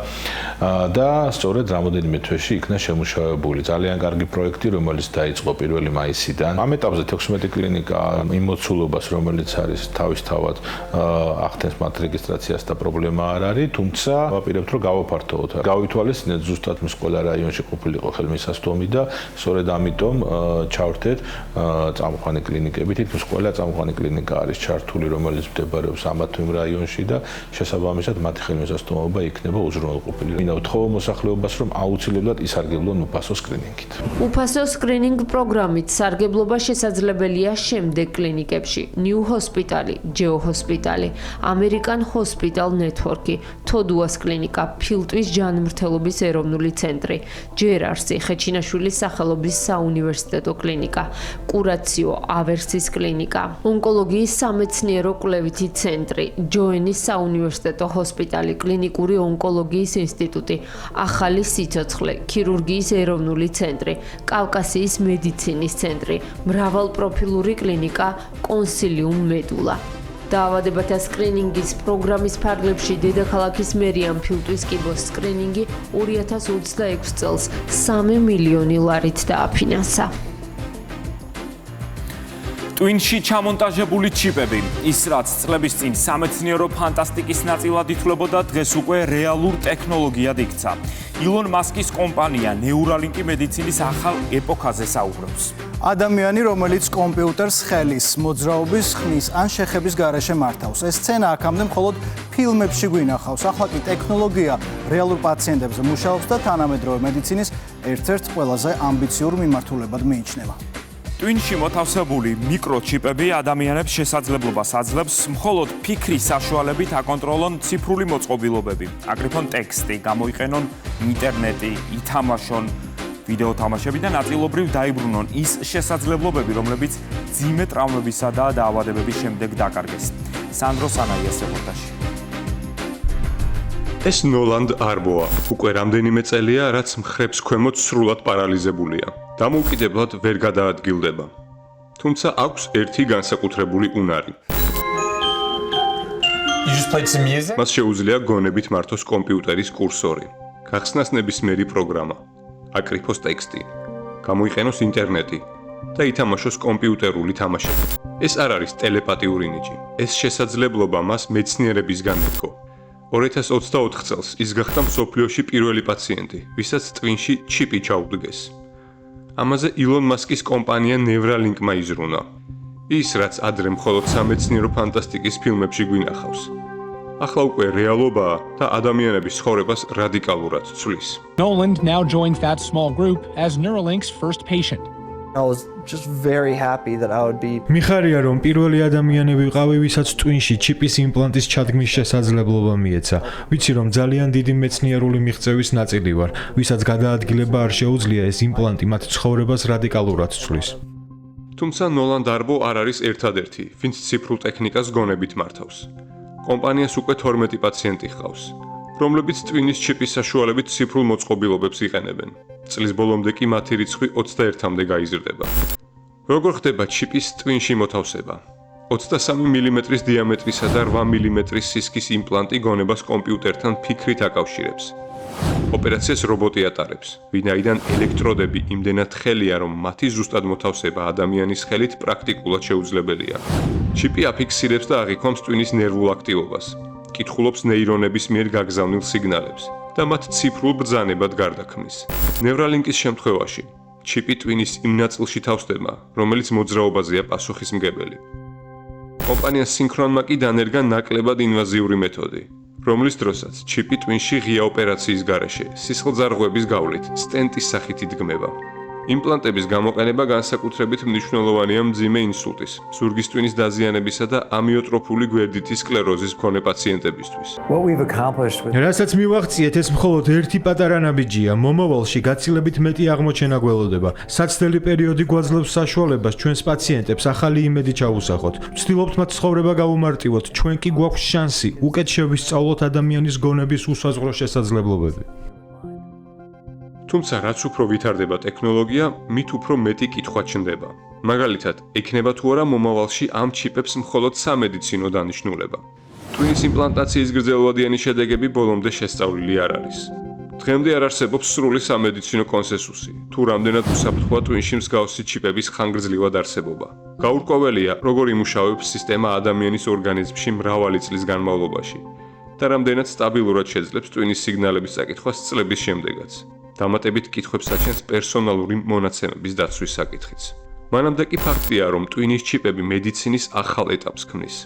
და სწორედ რამოდენიმე თვეში იქნა შემუშავებული ძალიან კარგი პროექტი, რომელიც დაიწყო 1 მაისიდან. ამ ეტაპზე 16 კლინიკა იმ მოცულობას, რომელიც არის თავისთავად ახდენს მათ რეგისტრაციას და პრობლემა არ არის, თუმცა ვაპირებთ რომ გავაფართოვოთ. გავითვალისწინეთ ზუსტად მის ყველა რაიონში ყოფილიყო ხელმისაწვდომი და სწორედ ამიტომ ჩავრთეთ წამყვანი კლინიკები. თითქმის ყველა წამყვანი კლინიკა არის ჩართული, რომელიც მდებარეობს ამათ იმ რაიონში და შესაბამისად მათი ხელმისაწვდომობა იქნება უზრუნველყოფილი. მინდა ვთხოვო მოსახლეობას, რომ აუცილებლად ისარგებლონ უფასო სკრინინგით. უფასო სკრინინგ პროგრამით სარგებლობა შესაძლებელია შემდეგ კლინიკებში: New Hospital, Geo Hospital, American Hospital Network, თოდუას კლინიკა, ფილტვის ჯანმრთელობის ეროვნული ცენტრი, ჯერარსი, ხეჩინაშვილის სახელობის საუნივერსიტეტო კლინიკა, კურაციო, ავერსის კლინიკა, ონკოლოგიის სამეცნიერო კვლევითი ცენტრი, ჯოენის საუნივერსიტეტო ჰოსპიტალი, კლინიკური ონკოლოგიის ინსტიტუტი, ახალი სიცოცხლე, ქირურგიის ეროვნული ცენტრი, კავკასიის მედიცინის ცენტრი, მრავალპროფილური კლინიკა, კონსილიუმ მედულა. დაავადებათა სკრინინგის პროგრამის ფარგლებში დედაქალაქის მერიამ ფილტვის კიბოს სკრინინგი 2026 წელს 3 მილიონი ლარით დააფინანსა. ტვინში ჩამონტაჟებული ჩიპები, ის რაც წლების წინ სამეცნიერო ფანტასტიკის ნაწილად ითვლებოდა, დღეს უკვე რეალურ ტექნოლოგიად იქცა. ილონ მასკის კომპანია ნეურალინკი მედიცინის ახალ ეპოქაზე საუბრობს. ადამიანი, რომელიც კომპიუტერს ხელის, მოძრაობის, ხმის ან შეხების გარეშე მართავს. ეს სცენა აქამდე მხოლოდ ფილმებში გვინახავს. ახლა კი ტექნოლოგია რეალურ პაციენტებზე მუშაობს და თანამედროვე მედიცინის ერთ-ერთ ყველაზე ამბიციურ მიმართულებად მიიჩნევა. ტვინში მოთავსებული მიკროჩიპები ადამიანებს შესაძლებლობას აძლევს მხოლოდ ფიქრის საშუალებით აკონტროლონ ციფრული მოწყობილობები, აკრიფონ ტექსტი, გამოიყენონ ინტერნეტი, ითამაშონ ვიდეო თამაშები და ნაწილობრივ დაიბრუნონ ის შესაძლებლობები, რომლებიც ძიმე ტრავმებისა და დაავადებების შემდეგ დაკარგეს. სანდრო სანაიას რეპორტაჟი. ეს ნოლანდ არბოა. უკვე რამდენიმე წელია, რაც მხრებს ქვემოთ სრულად პარალიზებულია. დამოუკიდებლად ვერ გადაადგილდება. თუმცა აქვს ერთი განსაკუთრებული უნარი. მას შეუძლია გონებით მართოს კომპიუტერის კურსორი, გახსნას ნებისმიერი პროგრამა, აკრიფოს ტექსტი, გამოიყენოს ინტერნეტი და ითამაშოს კომპიუტერული თამაშები. ეს არ არის ტელეპათიური ნიჭი. ეს შესაძლებლობა მას მეცნიერებისგან მიჰყო. 2024 წელს ის გახდა მსოფლიოში პირველი პაციენტი, ვისაც ტვინში ჩიპი ჩაუდგეს. ამაზე ილონ მასკის კომპანია ნევრალინკმა იზრუნა. ის, რაც ადრე მხოლოდ სამეცნიერო ფანტასტიკის ფილმებში გვინახავს. ახლა უკვე რეალობაა და ადამიანების ცხოვრებას რადიკალურად ცვლის. Noland now joins that small group as Neuralink's first patient. I was just very happy that I would be მიხარია რომ პირველი ადამიანი ვიყავი, ვისაც ტვინში ჩიპის იმპლანტის ჩადგმის შესაძლებლობა მიეცა. ვიცი რომ ძალიან დიდი მეცნიერული მიღწევის ნაწილი ვარ, ვისაც გადაადგილება არ შეუძლია, ეს იმპლანტი მათ ცხოვრებას რადიკალურად ცვლის. თუმცა ნოლანდ არბო არ არის ერთადერთი, ვინც ციფრულ ტექნიკას გონებით მართავს. კომპანიას უკვე 12 პაციენტი ჰყავს, რომლებიც ტვინის ჩიპის საშუალებით ციფრულ მოწყობილობებს იყენებენ. წლის ბოლომდე კი მათი რიცხვი 21-მდე გაიზრდება. როგორ ხდება ჩიპის ტვინში მოთავსება? 23 მმ-ის დიამეტრისა და 8 მმ-ის სისქის იმპლანტი გონებას კომპიუტერთან ფიქრით აკავშირებს. ოპერაციას რობოტი ატარებს, ვინაიდან ელექტროდები იმდენად ხელია, რომ მათი ზუსტად მოთავსება ადამიანის ხელით პრაქტიკულად შეუძლებელია. ჩიპი აფიქსირებს და აღიქვამს ტვინის ნერვულ აქტივობას, კითხულობს ნეირონების მიერ გაგზავნილ სიგნალებს და მათ ციფრულ ბრძანებად გარდაქმნის. ნევრალინკის შემთხვევაში ჩიპი ტვინის იმ ნაწილში თავსდება, რომელიც მოძრაობაზეა პასუხისმგებელი. კომპანია Synchronma კი დანერგა ნაკლებად ინვაზიური მეთოდი, რომლის დროსაც ჩიპი ტვინში ღია ოპერაციის გარეშე სისხლძარღვების გავლით სტენტის სახით იდგმება. იმპლანტების გამოყენება განსაკუთრებით მნიშვნელოვანია მძიმე ინსულტის, ზურგის ტვინის დაზიანებისა და ამიოტროფული გვერდითის სკლეროზის მქონე პაციენტებისთვის. რასაც მივაღწიეთ, ეს მხოლოდ ერთი პატარა ნაბიჯია. მომავალში გაცილებით მეტი აღმოჩენა გველოდება. საცდელი პერიოდი გვაძლევს საშუალებას ჩვენს პაციენტებს ახალი იმედი ჩაუსახოთ. ვცდილობთ მათ ცხოვრება გავუმარტივოთ, ჩვენ კი გვაქვს შანსი უკეთ შევისწავლოთ ადამიანის გონების უსაზღვრო შესაძლებლობები. თუმცა რაც უფრო ვითარდება ტექნოლოგია, მით უფრო მეტი კითხვა ჩნდება. მაგალითად, ექნება თუ არა მომავალში ამ ჩიპებს მხოლოდ სამედიცინო დანიშნულება. ტვინის იმპლანტაციის გრძელვადიანი შედეგები ბოლომდე შესწავლილი არ არის. დღემდე არ არსებობს სრული სამედიცინო კონსენსუსი, თუ რამდენად უსაფრთხოა ტვინში მსგავსი ჩიპების ხანგრძლივად არსებობა. გაურკვეველია, როგორ იმუშავებს სისტემა ადამიანის ორგანიზმში მრავალი წლის განმავლობაში და რამდენად სტაბილურად შეძლებს ტვინის სიგნალების წაკითხვას წლების შემდეგაც. დამატებით კითხვებს აჩენს პერსონალური მონაცემების დაცვის საკითხიც. მანამდე კი ფაქტია, რომ ტვინის ჩიპები მედიცინის ახალ ეტაპს ქმნის.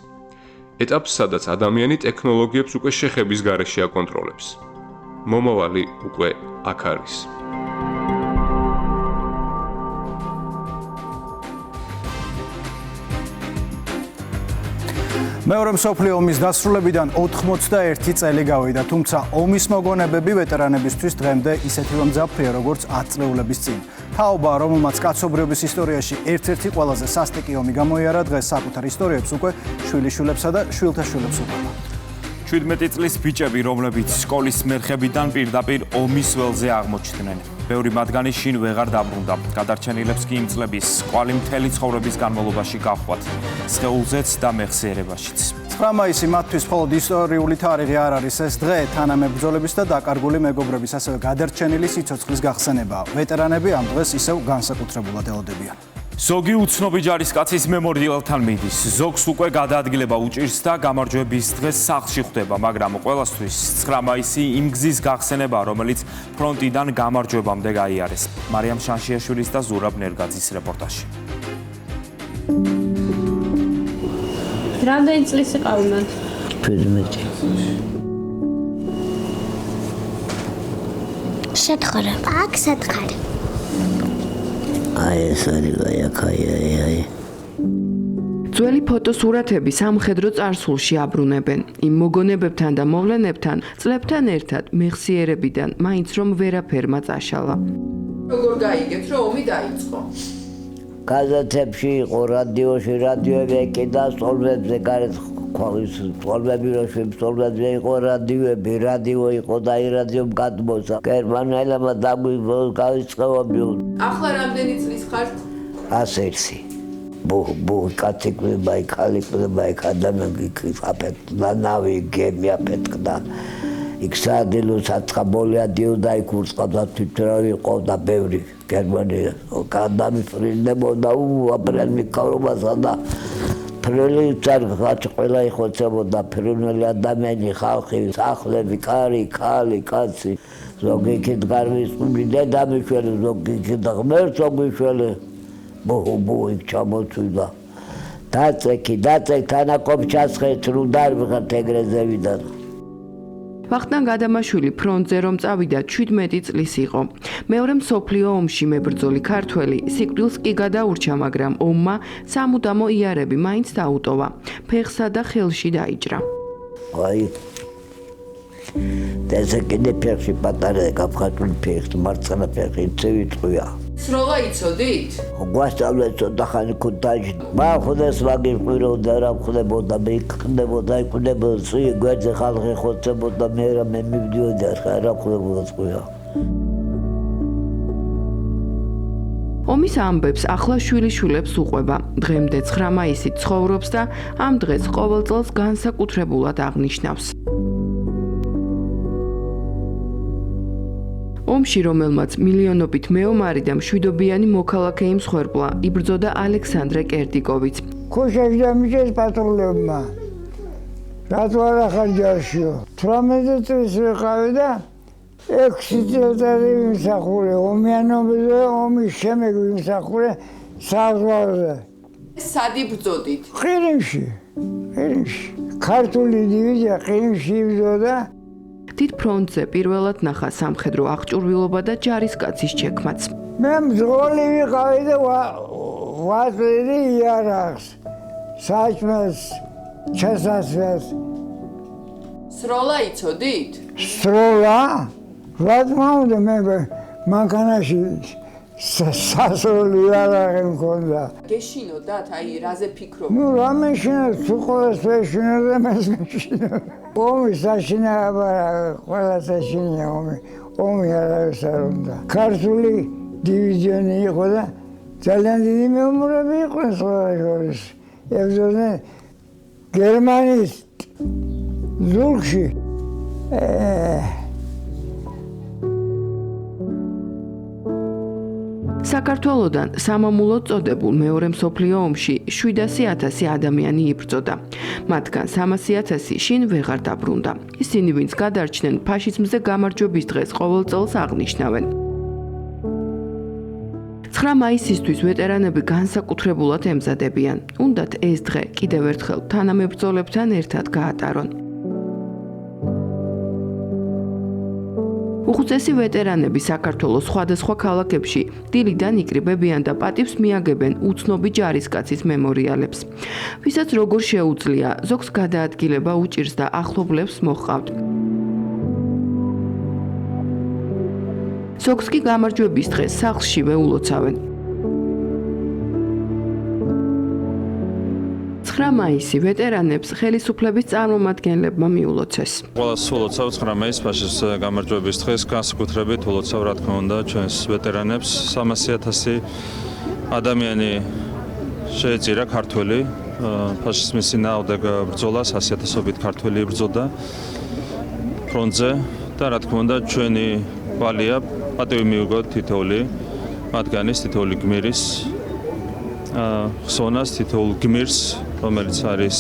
ეტაპს, სადაც ადამიანი ტექნოლოგიებს უკვე შეხების გარეშე აკონტროლებს. მომავალი უკვე აქ არის. მეორე მსოფლიო ომის დასრულებიდან 81 წელი გავიდა, თუმცა ომის მოგონებები ვეტერანებისთვის დღემდე ისეთი მძაფრია, როგორც 10 წლეულების წინ. თაობა, რომელმაც კაცობრიობის ისტორიაში ერთ-ერთი ყველაზე სასტიკი ომი გამოიარა, დღეს საკუთარ ისტორიებს უკვე შვილიშვილებსა და შვილთა შვილებს უყვება. 17 წლის ბიჭები, რომლებიც სკოლის მერხებიდან პირდაპირ ომის ველზე აღმოჩნდნენ. ბევრი მათგანი შინ ვეღარ დაბრუნდა. გადარჩენილებს კი იმ წლების კვალი მთელი ცხოვრების განმავლობაში გავხვათ. სხეულზეც და მეხსიერებაშიც. 9 მაისი მათთვის მხოლოდ ისტორიული თარიღი არ არის, ეს დღე თანამებრძოლების და დაკარგული მეგობრების, ასევე გადარჩენილი სიცოცხლის გახსენებაა. ვეტერანები ამ დღეს ისევ განსაკუთრებულად ელოდებიან. ზოგი უცნობი ჯარისკაცის მემორიალთან მიდის. ზოგს უკვე გადაადგილება უჭირს და გამარჯვების დღეს სახლში ხვდება, მაგრამ ყველასთვის 9 მაისი იმ გზის გახსენება, რომელიც ფრონტიდან გამარჯვებამდე გაიარეს. მარიამ შანშიაშვილის და ზურაბ ნერგაძის რეპორტაჟი. რამდენი წლის იყავდნენ? 17. შეთხარა. აქ სათხარა. აი ეს არის აი. ძველი ფოტოსურათები სამხედრო წარსულში აბრუნებენ. იმ მოგონებებთან და მოვლენებთან, წლებთან ერთად მეხსიერებიდან, მაინც რომ ვერაფერმა წაშალა. როგორ გაიგეთ, რომ ომი დაიწყო? გაზეთებში იყო, რადიოში, რადიოები ეკიდა სტოლბებზე, გარეთ სტოლბები რო სტოლბებზე იყო რადიო იყო და აი რადიომ გადმოსა. გერმანელებმა გავიწყებობი. ახლა რამდენი წლის ხართ? 101. ბუ კაცი ყდება, ხალი ყდება, ადამიანი ყიფაფეთდა, ნავი გემი აფეთქდა. იქ სადილო საცხაბოლი ადიოდა, იქ ურწყავდა თვითონ იყო და ბევრი გერმანია. გადამიფრინდებოდა აპრილ მიკავრობასა და ფრელი წარღაც ყველა იხოცებოდა ფრენელი ადამიანი, ხალხი, სახლები, კარი, ხალი, კაცი. ზოგი იქით გარვისული დედამიშველი, ზოგი იქით ღმერთობიშველი. ბუ იქ ჩამოწვიდა. დაწექი, თანაკობს ჩასხეთ, რომ დაარბიხათ ეგრეზევიდან. ვახტანგ ადამაშვილი ფრონტზე რომ წავიდა 17 წლის იყო. მეორე მსოფლიო ომში მებრძოლი ქართველი სიკვდილს კი გადაურჩა, მაგრამ ომმა სამუდამო იარები მაინც დაუტოვა. ფეხსა და ხელში დაიჭრა. აი ესე კიდე ფეხში პატარა გაფხატული ფეხი, მარცხენა ფეხი წევიტყვია. სროლა იცოდით? გვასწავლეთ ცოტა ხანი ქუთაჟი. მახოდეს ვაგერ ყვიროდა რა ხდებოდა, მე ხდებოდა, იქნებოდა, გვერდზე ხალხი ხოცებოდა, მე მივდიოდი რა ხდებოდა თქვია. ომის ამბებს ახლა შვილიშვილებს უყვება. დღემდე 9 მაისით ცხოვრობს და ამ დღეს ყოველ წელს განსაკუთრებულად აღნიშნავს. ომში, რომელმაც მილიონობით მეომარი და მშვიდობიანი მოქალაქე იმსხვერპლა, იბრძოდა ალექსანდრე კერდიკოვიც. ქუჩაში დამიჭეს პატრულებმა. რატო არ ახარ ჯარშიო? 18 წლის ვიყავი და 6 წელიწადი ვიმსახურე, ომიანობაზე, ომის შემდეგ ვიმსახურე საზღვარზე. სად იბრძოდით? ყირიმში. ქართული დივიზია ყირიმში იბრძოდა. დიდ ფრონტზე პირველად ნახა სამხედრო აღჭურვილობა და ჯარისკაცის ჩექმაც. მე მძღოლი ვიყავი და ვაწვიდი იარაღს, საჭმელს, ჩასასვლელს. სროლა იცოდით? სროლა? რა თქმა უნდა, მე მანქანაში სასროლი იარაღი მქონდა. გეშინოდათ, აი, რაზე ფიქრობ? ნუ რა მეშინოთ, თუ ყველას ვეშინოთ და მეს მეშინოთ. ომი საშინაება, ყველა საშინია ომი. ომი არავის არ უნდა. ქართული დივიზიონი იყო და ძალიან დიდი მეომრები იყვნენ სხვა შორის. ებრძოდნენ გერმანიის ზურგში. საქართველოდან სამამულოდ წოდებულ მეორე მსოფლიო ომში 700,000 ადამიანი იბრძოდა. მათგან 300,000 შინ ვეღარ დაბრუნდა. ისინი, ვინც გადარჩნენ, ფაშიზმზე გამარჯვების დღეს ყოველ წელს აღნიშნავენ. 9 მაისისთვის ვეტერანები განსაკუთრებულად ემზადებიან. უნდათ ეს დღე კიდევ ერთხელ თანამებრძოლებთან ერთად გაატარონ. უხუცესი ვეტერანები საქართველოს სხვადასხვა ქალაქებში დილიდან იკრიბებიან და პატივს მიაგებენ უცნობი ჯარისკაცის მემორიალებს. ვისაც როგორ შეუძლია, ზოგს გადაადგილება უჭირს და ახლობლებს მოჰყავთ. ზოგს კი გამარჯვების დღეს სახლშივე ულოცავენ. 9 მაისი ვეტერანებს ხელისუფლების წარმომადგენლებმა მიულოცეს. ყველას ულოცავ 9 მაისს ფაშისტ გამარჯვების დღეს, განსაკუთრებით ულოცავ რა თქმა უნდა ჩვენს ვეტერანებს. 300,000 ადამიანი შეეწირა ქართველი ფაშიზმის წინააღმდეგ ბრძოლას, 100,000-ობით ქართველი იბრძოდა ფრონტზე და რა თქმა უნდა ჩვენი ვალია პატივი მიუგოთ თითოეული მათგანის, თითოეული გმირის ხსონას, თითოეულ გმირს, რომელიც არის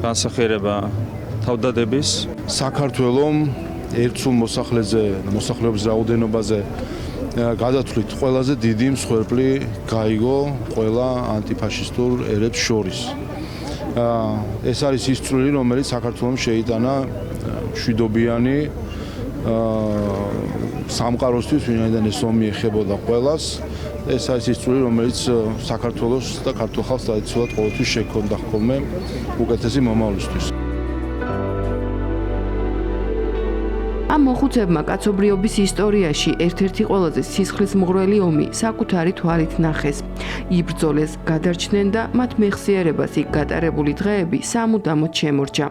განსახიერება თავდადების. საქართველოს ერთსულ მოსახლეობის რაოდენობაზე გადათვლით ყველაზე დიდი მსხვერპლი გაიგო ყველა ანტიფაშისტურ ერებს შორის. ეს არის ის წვლილი, რომელიც საქართველოს შეიტანა მშვიდობიანი სამყაროსთვის, ვინაიდან ეს ომი ეხებოდა ყველას. ეს არის ის წვლილი, რომელიც საქართველოს და ქართულ ხალხს ტრადიციულად ყოველთვის შექონდა ხოლმე უკეთესი მომავლისთვის. ამ მოხუცებმა კაცობრიობის ისტორიაში ერთ-ერთი ყველაზე სისხლისმღვრელი ომი საკუთარი თვალით ნახეს. იბრძოლეს, გადარჩნენ და მათ მეხსიერებას იქ გატარებული დღეები სამუდამოდ შემორჩა.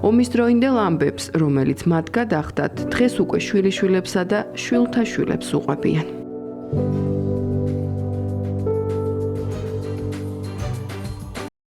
ომის დროინდელ ამბებს, რომელიც მათ გადახდათ, დღეს უკვე შვილიშვილებსა და შვილთაშვილებს უყვებიან.